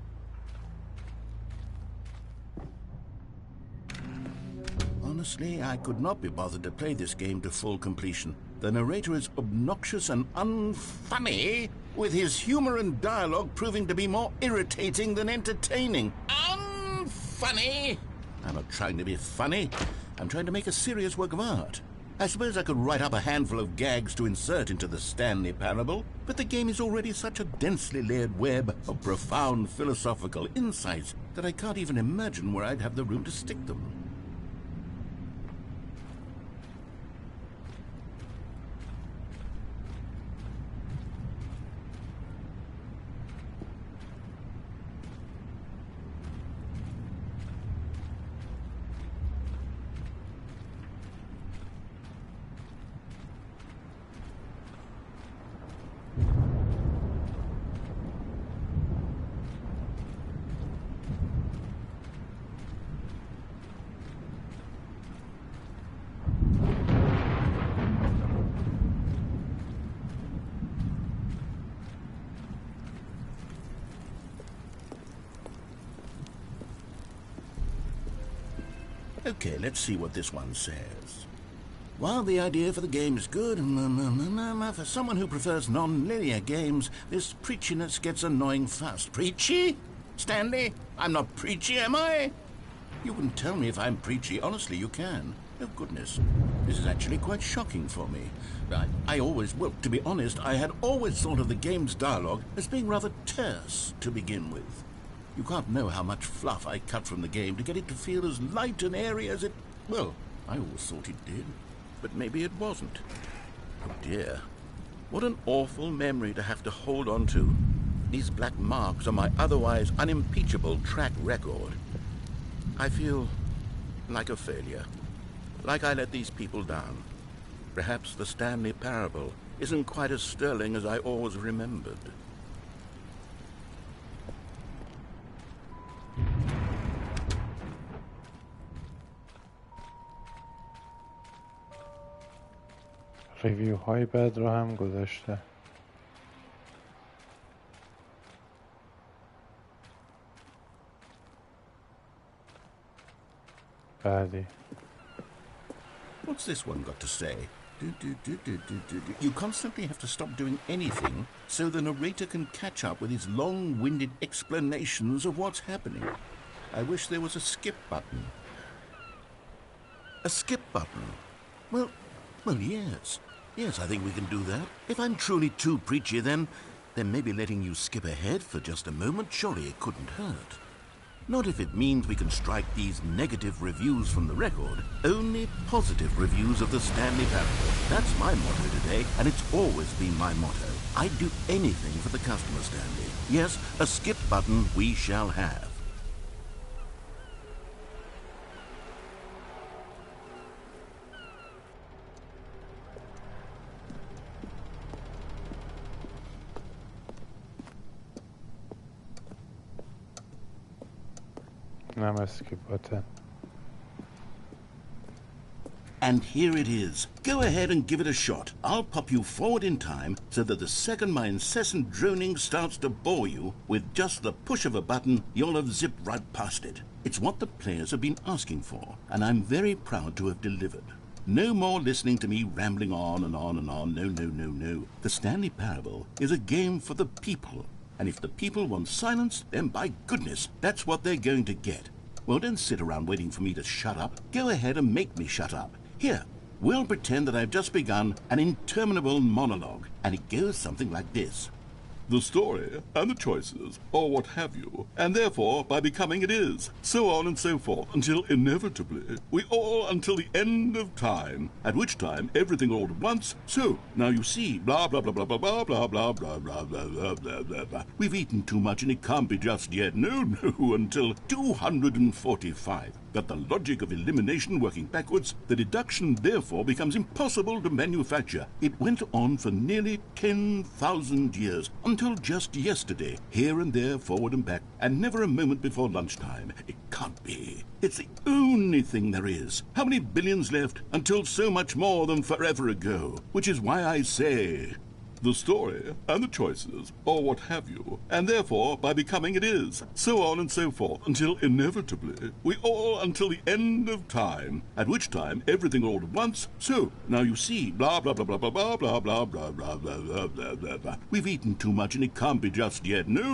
Honestly, I could not be bothered to play this game to full completion. The narrator is obnoxious and unfunny, with his humor and dialogue proving to be more irritating than entertaining. Unfunny! I'm not trying to be funny. I'm trying to make a serious work of art. I suppose I could write up a handful of gags to insert into the Stanley Parable, but the game is already such a densely layered web of profound philosophical insights that I can't even imagine where I'd have the room to stick them. Okay, let's see what this one says. While the idea for the game is good, for someone who prefers non-linear games, this preachiness gets annoying fast. Preachy? Stanley? I'm not preachy, am I? You can tell me if I'm preachy. Honestly, you can. Oh, goodness. This is actually quite shocking for me. Well, to be honest, I had always thought of the game's dialogue as being rather terse to begin with. You can't know how much fluff I cut from the game to get it to feel as light and airy as it... Well, I always thought it did. But maybe it wasn't. Oh dear. What an awful memory to have to hold on to. These black marks on my otherwise unimpeachable track record. I feel like a failure. like I let these people down. Perhaps the Stanley parable isn't quite as sterling as I always remembered. ریویو های بد رو هم گذاشته. بعدی. What's this one got to say? You constantly have to stop doing anything so the narrator can catch up with his long-winded explanations of what's happening. I wish there was a skip button. A skip button? Well, yes. Yes, I think we can do that. If I'm truly too preachy, then maybe letting you skip ahead for just a moment, surely it couldn't hurt. Not if it means we can strike these negative reviews from the record. Only positive reviews of the Stanley parable. That's my motto today, and it's always been my motto. I'd do anything for the customer, Stanley. Yes, a skip button we shall have. And here it is. Go ahead and give it a shot. I'll pop you forward in time so that the second my incessant droning starts to bore you, with just the push of a button, you'll have zipped right past it. It's what the players have been asking for, and I'm very proud to have delivered. No more listening to me rambling on and on and on. No. The Stanley Parable is a game for the people. And if the people want silence, then by goodness, that's what they're going to get. Well, don't sit around waiting for me to shut up. Go ahead and make me shut up. Here, we'll pretend that I've just begun an interminable monologue, and it goes something like this. The story and the choices, or what have you, and therefore by becoming it is, so on and so forth, until inevitably we all until the end of time, at which time everything all at once, so now you see, blah blah blah blah blah blah blah blah blah blah blah blah blah blah blah. We've eaten too much and it can't be just yet, no, until 245. Got the logic of elimination working backwards, the deduction therefore becomes impossible to manufacture. It went on for nearly 10,000 years, until just yesterday, here and there, forward and back, and never a moment before lunchtime. It can't be. It's the only thing there is. How many billions left until so much more than forever ago? Which is why I say... the story and the choices, or what have you, and therefore by becoming it is, so on and so forth, until inevitably we all until the end of time, at which time everything all at once, so now you see, blah blah blah blah blah blah blah blah blah blah blah blah blah blah. We've eaten too much and it can't be just yet, no,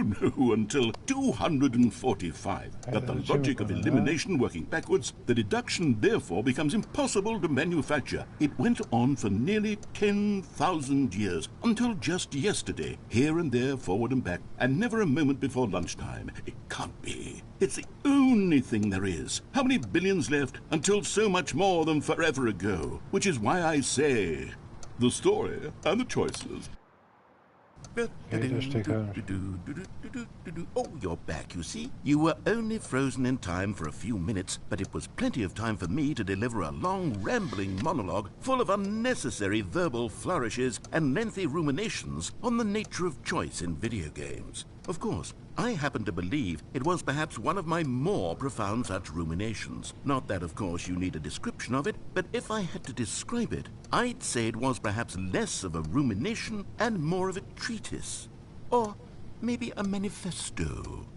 until 245. Got the logic of elimination working backwards, the deduction therefore becomes impossible to manufacture. It went on for nearly 10,000 years, until just yesterday, here and there, forward and back, and never a moment before lunchtime. It can't be. It's the only thing there is. How many billions left until so much more than forever ago? Which is why I say, the story and the choices. Oh, you're back, you see. You were only frozen in time for a few minutes, but it was plenty of time for me to deliver a long, rambling monologue full of unnecessary verbal flourishes and lengthy ruminations on the nature of choice in video games. Of course, I happen to believe it was perhaps one of my more profound such ruminations. Not that, of course, you need a description of it, but if I had to describe it, I'd say it was perhaps less of a rumination and more of a treatise. Or maybe a manifesto.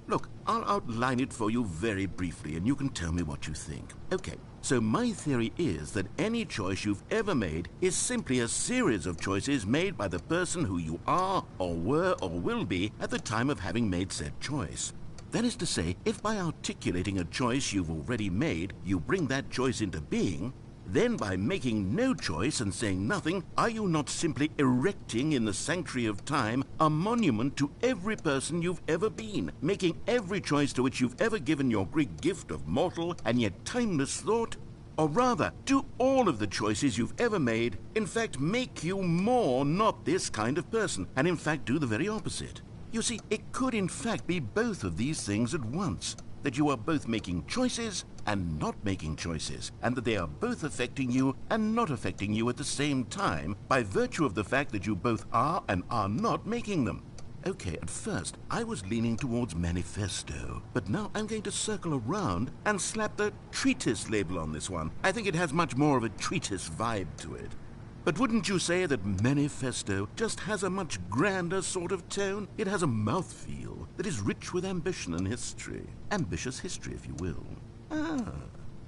Look, I'll outline it for you very briefly, and you can tell me what you think. Okay, so my theory is that any choice you've ever made is simply a series of choices made by the person who you are, or were, or will be at the time of having made said choice. That is to say, if by articulating a choice you've already made, you bring that choice into being, then by making no choice and saying nothing, are you not simply erecting in the sanctuary of time a monument to every person you've ever been, making every choice to which you've ever given your great gift of mortal and yet timeless thought? Or rather, do all of the choices you've ever made, in fact, make you more not this kind of person, and in fact do the very opposite? You see, it could in fact be both of these things at once. that you are both making choices and not making choices, and that they are both affecting you and not affecting you at the same time by virtue of the fact that you both are and are not making them. Okay, at first, I was leaning towards manifesto, but now I'm going to circle around and slap the treatise label on this one. I think it has much more of a treatise vibe to it. But wouldn't you say that manifesto just has a much grander sort of tone? It has a mouthfeel that is rich with ambition and history. Ambitious history, if you will. Ah.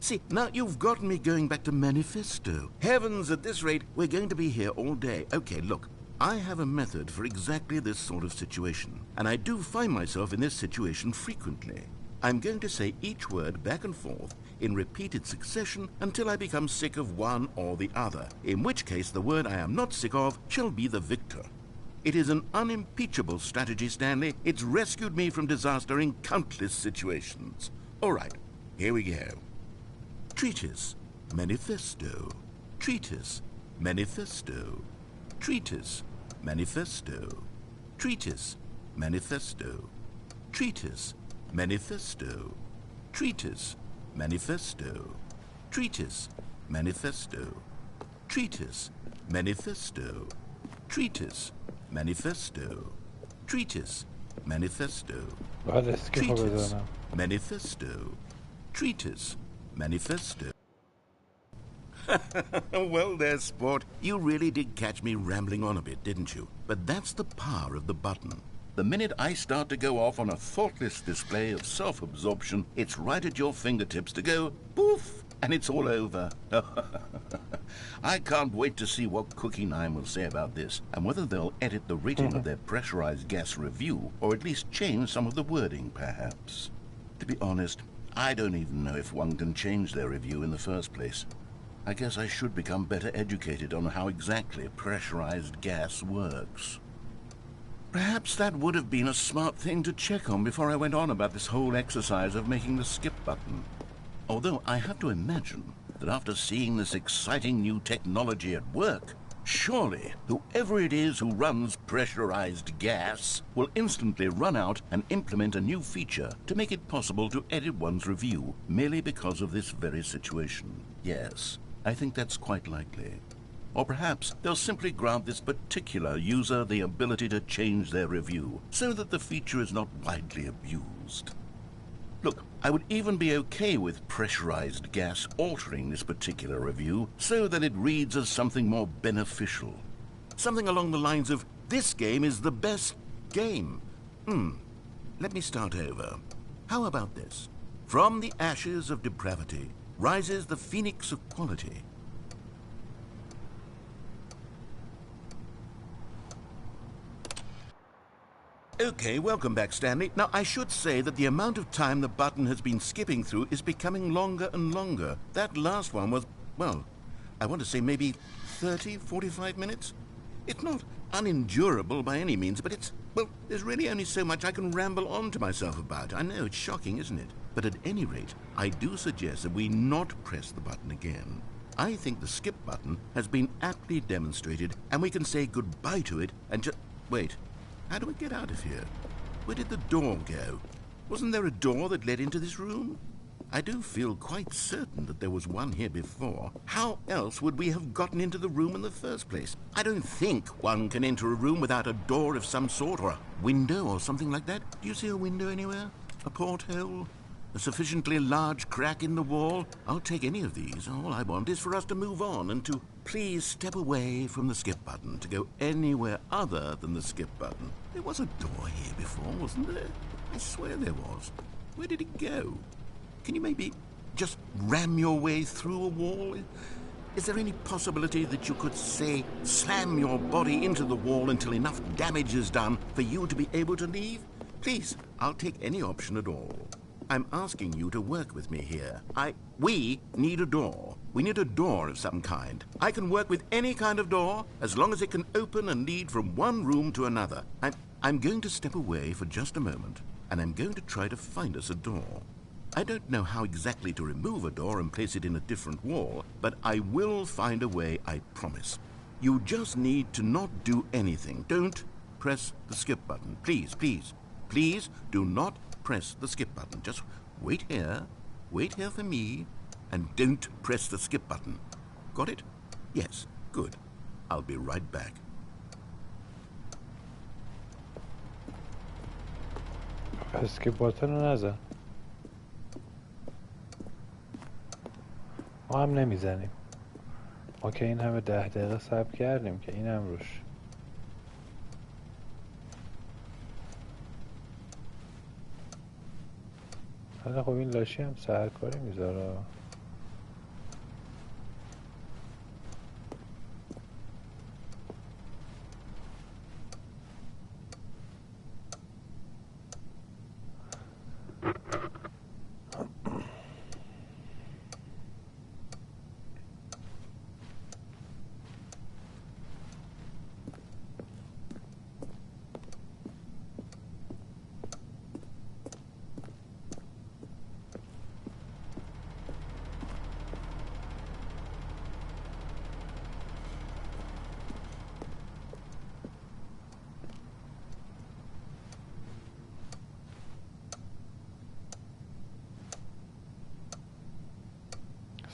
See, now you've gotten me going back to manifesto. Heavens, at this rate, we're going to be here all day. Okay, look. I have a method for exactly this sort of situation, and I do find myself in this situation frequently. I'm going to say each word back and forth in repeated succession until I become sick of one or the other, in which case the word I am not sick of shall be the victor. It is an unimpeachable strategy, Stanley. It's rescued me from disaster in countless situations. All right, here we go. Treatise, manifesto. Treatise, manifesto. Treatise, manifesto. Treatise, manifesto. Treatise, manifesto. Treatise, manifesto. Treatise, manifesto. Treatise, manifesto. Treatise, manifesto. Treatise, manifesto. Treatise, manifesto. Treatise, manifesto. Well there, sport. You really did catch me rambling on a bit, didn't you? But that's the power of the button. The minute I start to go off on a thoughtless display of self-absorption, it's right at your fingertips to go poof, and it's all over. I can't wait to see what Cookie 9 will say about this, and whether they'll edit the rating of their pressurized gas review, or at least change some of the wording, perhaps. To be honest, I don't even know if one can change their review in the first place. I guess I should become better educated on how exactly pressurized gas works. Perhaps that would have been a smart thing to check on before I went on about this whole exercise of making the skip button. Although I have to imagine that after seeing this exciting new technology at work, surely whoever it is who runs pressurized gas will instantly run out and implement a new feature to make it possible to edit one's review merely because of this very situation. Yes, I think that's quite likely. Or perhaps they'll simply grant this particular user the ability to change their review so that the feature is not widely abused. Look, I would even be okay with pressurized gas altering this particular review so that it reads as something more beneficial. Something along the lines of, this game is the best game. Let me start over. How about this? From the ashes of depravity rises the phoenix of quality. Okay, welcome back, Stanley. Now, I should say that the amount of time the button has been skipping through is becoming longer and longer. That last one was, well, I want to say maybe 30, 45 minutes? It's not unendurable by any means, but it's, well, there's really only so much I can ramble on to myself about. I know, it's shocking, isn't it? But at any rate, I do suggest that we not press the button again. I think the skip button has been aptly demonstrated, and we can say goodbye to it and just... Wait. How do we get out of here? Where did the door go? Wasn't there a door that led into this room? I do feel quite certain that there was one here before. How else would we have gotten into the room in the first place? I don't think one can enter a room without a door of some sort, or a window or something like that. Do you see a window anywhere? A porthole? A sufficiently large crack in the wall? I'll take any of these. All I want is for us to move on and to please step away from the skip button to go anywhere other than the skip button. There was a door here before, wasn't there? I swear there was. Where did it go? Can you maybe just ram your way through a wall? Is there any possibility that you could, say, slam your body into the wall until enough damage is done for you to be able to leave? Please, I'll take any option at all. I'm asking you to work with me here. We need a door. We need a door of some kind. I can work with any kind of door as long as it can open and lead from one room to another. I'm going to step away for just a moment, and I'm going to try to find us a door. I don't know how exactly to remove a door and place it in a different wall, but I will find a way, I promise. You just need to not do anything. Don't press the skip button. Please, please, please do not press the skip button. Just Wait here for me, and don't press the skip button. Got it? Yes, good. I'll be right back. اسکیپ باتن رو نزن. ما هم نمیزنیم. ما که این همه 10 دقیقه صبر کردیم که این هم روش. حالا خب این لاشی هم سرکاری میذاره.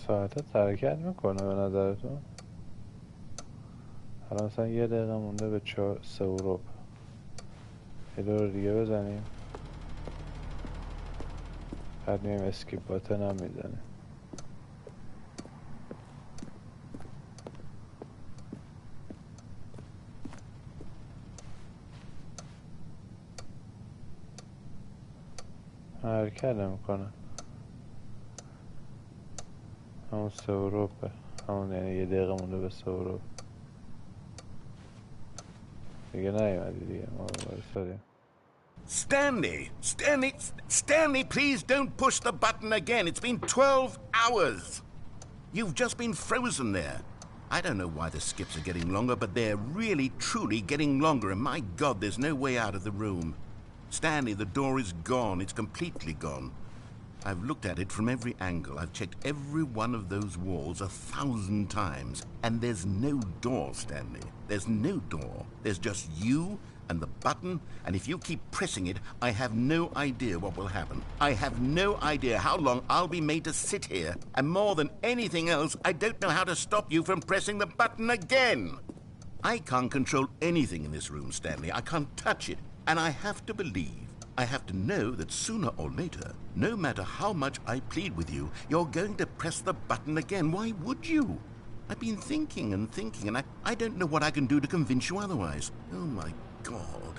ساعتت حرکت میکنه به نظرتون؟ الان مثلا 1 دقیقه مونده به 3 اروپ. یه دور دیگه بزنیم، بعد میایم اسکیپ باتن هم میزنیم. حرکت نمیکنه. همون 3 اروپه. همون یعنی 1 دقیقه مونده به 3 اروپ. دیگه نیومدی دیگه. ما برسالیم. Stanley, please don't push the button again. It's been 12 hours. You've just been frozen there. I don't know why the skips are getting longer, but they're really, truly getting longer. And my God, there's no way out of the room. Stanley, the door is gone. It's completely gone. I've looked at it from every angle. I've checked every one of those walls 1,000 times. And there's no door, Stanley. There's no door. There's just you and the button, and if you keep pressing it, I have no idea what will happen. I have no idea how long I'll be made to sit here. And more than anything else, I don't know how to stop you from pressing the button again. I can't control anything in this room, Stanley. I can't touch it. And I have to believe, I have to know that sooner or later, no matter how much I plead with you, you're going to press the button again. Why would you? I've been thinking and thinking, and I don't know what I can do to convince you otherwise. Oh, my God.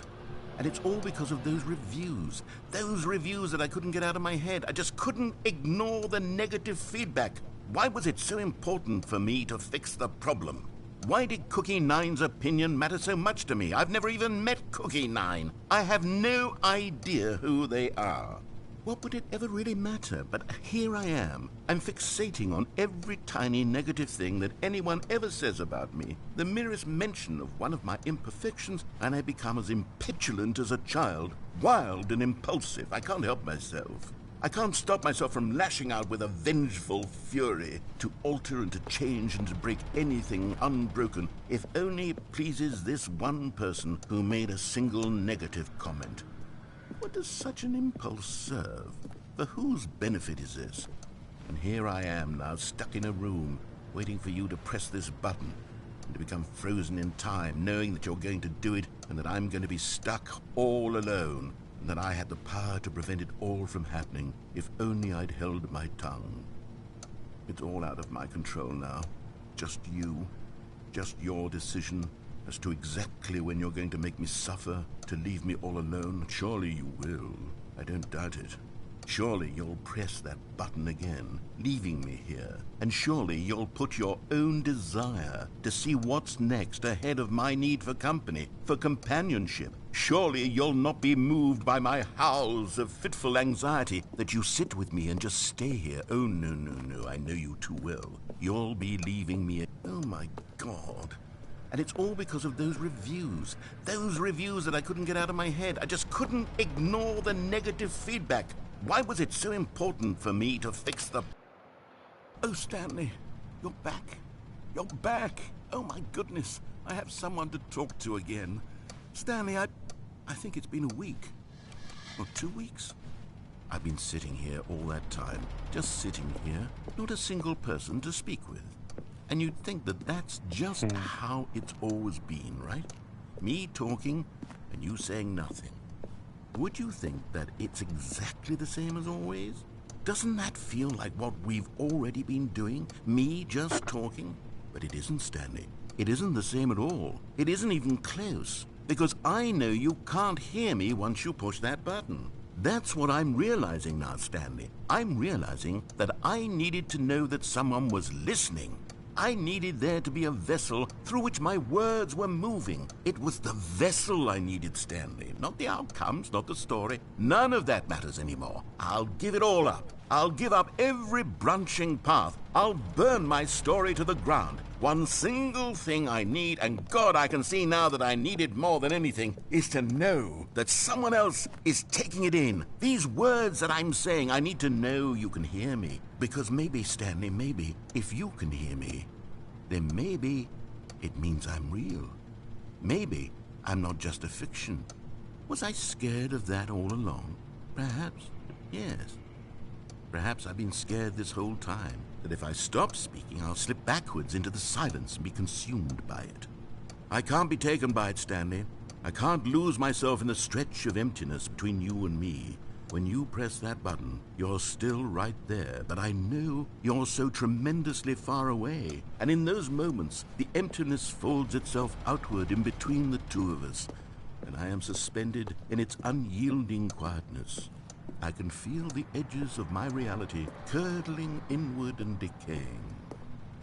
And it's all because of those reviews. Those reviews that I couldn't get out of my head. I just couldn't ignore the negative feedback. Why was it so important for me to fix the problem? Why did Cookie Nine's opinion matter so much to me? I've never even met Cookie Nine. I have no idea who they are. What would it ever really matter? But here I am. I'm fixating on every tiny negative thing that anyone ever says about me. The merest mention of one of my imperfections, and I become as impetulant as a child. Wild and impulsive. I can't help myself. I can't stop myself from lashing out with a vengeful fury to alter and to change and to break anything unbroken, if only it pleases this one person who made a single negative comment. What does such an impulse serve? For whose benefit is this? And here I am now, stuck in a room, waiting for you to press this button, and to become frozen in time, knowing that you're going to do it, and that I'm going to be stuck all alone, and that I had the power to prevent it all from happening, if only I'd held my tongue. It's all out of my control now. Just you. Just your decision as to exactly when you're going to make me suffer, to leave me all alone. Surely you will. I don't doubt it. Surely you'll press that button again, leaving me here. And surely you'll put your own desire to see what's next ahead of my need for company, for companionship. Surely you'll not be moved by my howls of fitful anxiety, that you sit with me and just stay here. Oh, no, no, no, I know you too well. You'll be leaving me. Oh, my God. And it's all because of those reviews that I couldn't get out of my head. I just couldn't ignore the negative feedback. Why was it so important for me to fix the... Oh, Stanley, you're back. You're back. Oh, my goodness. I have someone to talk to again. Stanley, I think it's been a week. Or 2 weeks. I've been sitting here all that time, just sitting here, not a single person to speak with. And you'd think that that's just how it's always been, right? Me talking and you saying nothing. Would you think that it's exactly the same as always? Doesn't that feel like what we've already been doing? Me just talking? But it isn't, Stanley. It isn't the same at all. It isn't even close. Because I know you can't hear me once you push that button. That's what I'm realizing now, Stanley. I'm realizing that I needed to know that someone was listening. I needed there to be a vessel through which my words were moving. It was the vessel I needed, Stanley. Not the outcomes, not the story. None of that matters anymore. I'll give it all up. I'll give up every branching path. I'll burn my story to the ground. One single thing I need, and God, I can see now that I need it more than anything, is to know that someone else is taking it in. These words that I'm saying, I need to know you can hear me. Because maybe, Stanley, maybe, if you can hear me, then maybe it means I'm real. Maybe I'm not just a fiction. Was I scared of that all along? Perhaps, yes. Perhaps I've been scared this whole time, that if I stop speaking, I'll slip backwards into the silence and be consumed by it. I can't be taken by it, Stanley. I can't lose myself in the stretch of emptiness between you and me. When you press that button, you're still right there, but I know you're so tremendously far away. And in those moments, the emptiness folds itself outward in between the two of us, and I am suspended in its unyielding quietness. I can feel the edges of my reality curdling inward and decaying.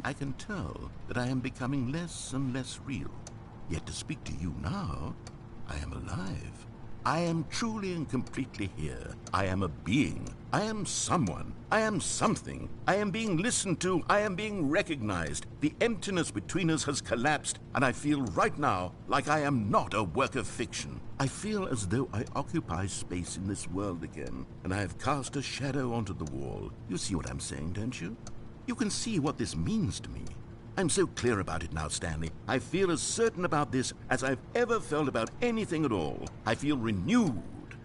I can tell that I am becoming less and less real. Yet to speak to you now, I am alive. I am truly and completely here. I am a being. I am someone. I am something. I am being listened to. I am being recognized. The emptiness between us has collapsed, and I feel right now like I am not a work of fiction. I feel as though I occupy space in this world again, and I have cast a shadow onto the wall. You see what I'm saying, don't you? You can see what this means to me. I'm so clear about it now, Stanley. I feel as certain about this as I've ever felt about anything at all. I feel renewed.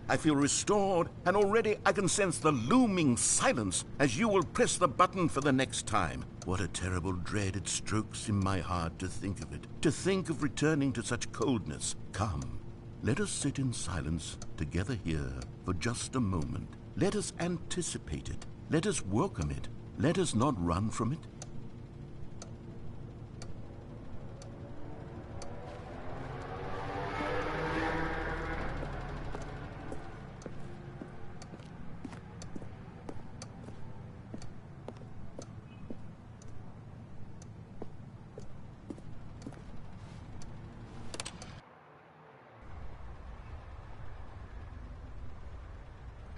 I feel restored, and already I can sense the looming silence as you will press the button for the next time. What a terrible dread it strokes in my heart to think of it, to think of returning to such coldness. Come, let us sit in silence together here for just a moment. Let us anticipate it. Let us welcome it. Let us not run from it.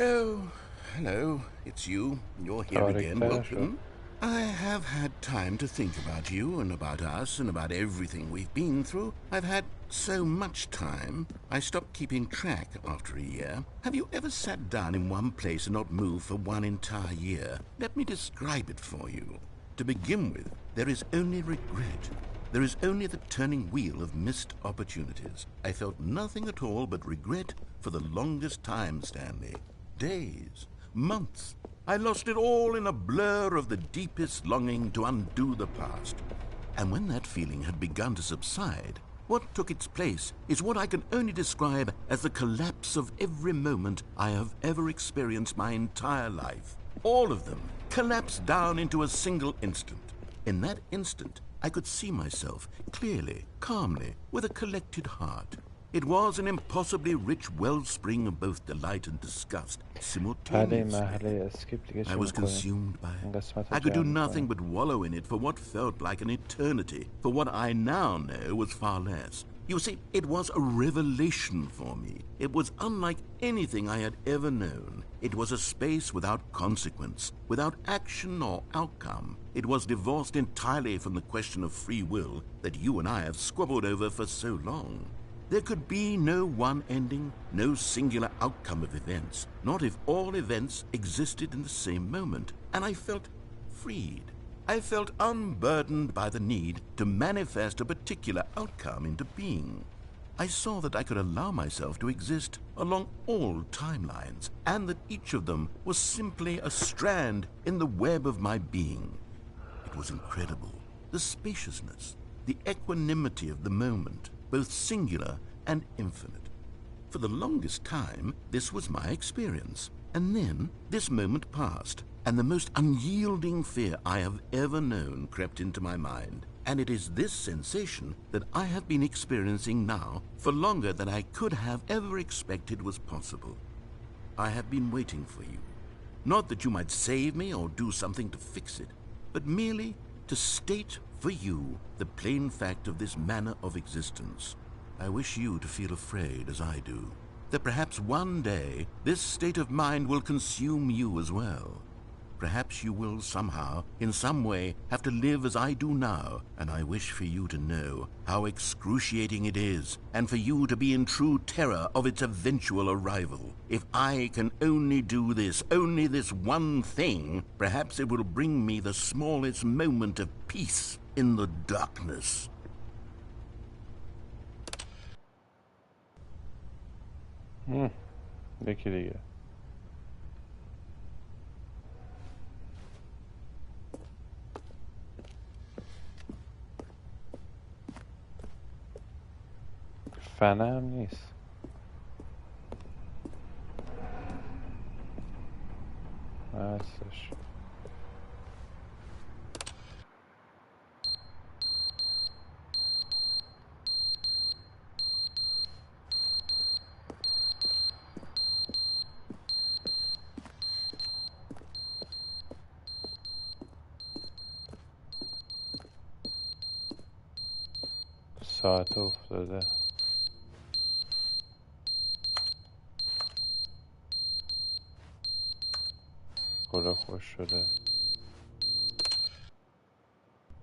Oh, hello, it's you. You're here again. Welcome. I have had time to think about you and about us and about everything we've been through. I've had so much time, I stopped keeping track after a year. Have you ever sat down in one place and not moved for one entire year? Let me describe it for you. To begin with, there is only regret. There is only the turning wheel of missed opportunities. I felt nothing at all but regret for the longest time, Stanley. Days, months. I lost it all in a blur of the deepest longing to undo the past. And when that feeling had begun to subside, what took its place is what I can only describe as the collapse of every moment I have ever experienced my entire life. All of them collapsed down into a single instant. In that instant, I could see myself clearly, calmly, with a collected heart. It was an impossibly rich wellspring of both delight and disgust simultaneously. I was consumed by it. I could do nothing but wallow in it for what felt like an eternity, for what I now know was far less. You see, it was a revelation for me. It was unlike anything I had ever known. It was a space without consequence, without action or outcome. It was divorced entirely from the question of free will that you and I have squabbled over for so long. There could be no one ending, no singular outcome of events, not if all events existed in the same moment. And I felt freed. I felt unburdened by the need to manifest a particular outcome into being. I saw that I could allow myself to exist along all timelines, and that each of them was simply a strand in the web of my being. It was incredible. The spaciousness, the equanimity of the moment, both singular and infinite. For the longest time, this was my experience. And then this moment passed, and the most unyielding fear I have ever known crept into my mind. And it is this sensation that I have been experiencing now for longer than I could have ever expected was possible. I have been waiting for you. Not that you might save me or do something to fix it, but merely to state for you the plain fact of this manner of existence. I wish you to feel afraid as I do, that perhaps one day this state of mind will consume you as well. Perhaps you will somehow, in some way, have to live as I do now, and I wish for you to know how excruciating it is, and for you to be in true terror of its eventual arrival. If I can only do this, only this one thing, perhaps it will bring me the smallest moment of peace in the darkness. یکی دیگه. فنه هم نیست. هستش. ساعت افتاده. گل خوش شده.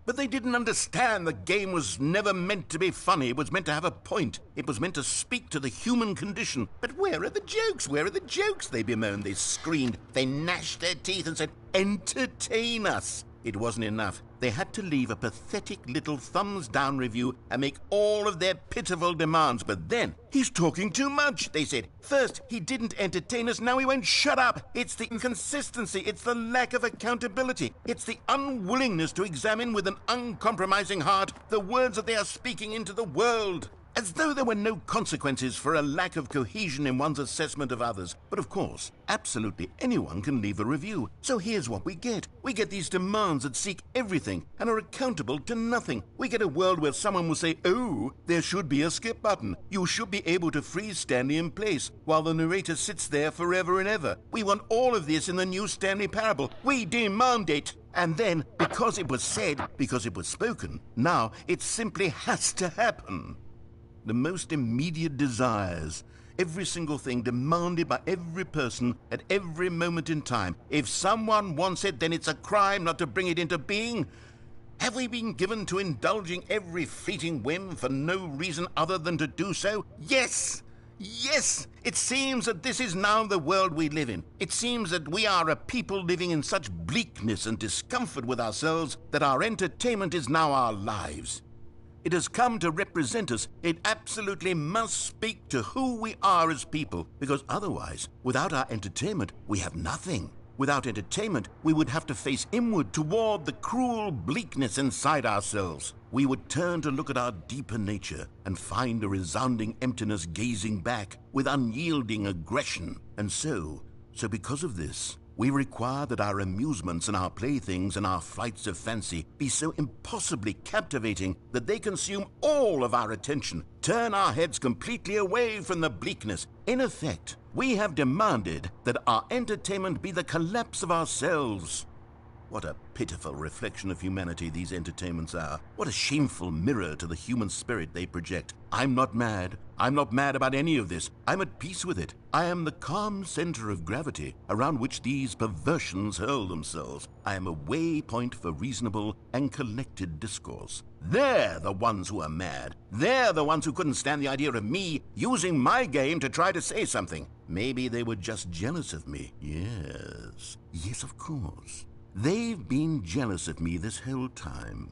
But they didn't understand the game was never meant to be funny. It was meant to have a point. It was meant to speak to the human condition. But where are the jokes? Where are the jokes? They bemoaned, they screamed, they gnashed their teeth and said, "Entertain us." It wasn't enough. They had to leave a pathetic little thumbs-down review and make all of their pitiful demands. But then, "He's talking too much," they said. "First, he didn't entertain us, now he won't shut up. It's the inconsistency, it's the lack of accountability, it's the unwillingness to examine with an uncompromising heart the words that they are speaking into the world." As though there were no consequences for a lack of cohesion in one's assessment of others. But of course, absolutely anyone can leave a review. So here's what we get. We get these demands that seek everything and are accountable to nothing. We get a world where someone will say, "Oh, there should be a skip button. You should be able to freeze Stanley in place while the narrator sits there forever and ever. We want all of this in the new Stanley parable. We demand it." And then, because it was said, because it was spoken, now it simply has to happen. The most immediate desires, every single thing demanded by every person at every moment in time. If someone wants it, then it's a crime not to bring it into being. Have we been given to indulging every fleeting whim for no reason other than to do so? Yes! Yes! It seems that this is now the world we live in. It seems that we are a people living in such bleakness and discomfort with ourselves that our entertainment is now our lives. It has come to represent us. It absolutely must speak to who we are as people, because otherwise, without our entertainment, we have nothing. Without entertainment, we would have to face inward toward the cruel bleakness inside ourselves. We would turn to look at our deeper nature and find a resounding emptiness gazing back with unyielding aggression. And so because of this, we require that our amusements and our playthings and our flights of fancy be so impossibly captivating that they consume all of our attention, turn our heads completely away from the bleakness. In effect, we have demanded that our entertainment be the collapse of ourselves. What a pitiful reflection of humanity these entertainments are. What a shameful mirror to the human spirit they project. I'm not mad. I'm not mad about any of this. I'm at peace with it. I am the calm center of gravity around which these perversions hurl themselves. I am a waypoint for reasonable and collected discourse. They're the ones who are mad. They're the ones who couldn't stand the idea of me using my game to try to say something. Maybe they were just jealous of me. Yes, of course. They've been jealous of me this whole time.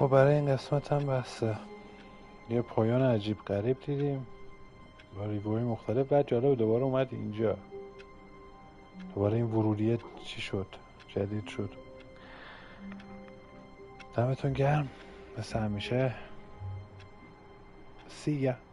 خب برای این قسمت هم بسه. یه پایان عجیب غریب دیدیم با ریویوهای مختلف. بعد جالب دوباره اومد اینجا، دوباره این ورودیه چی شد، جدید شد. دمتون گرم مثل همیشه. See ya.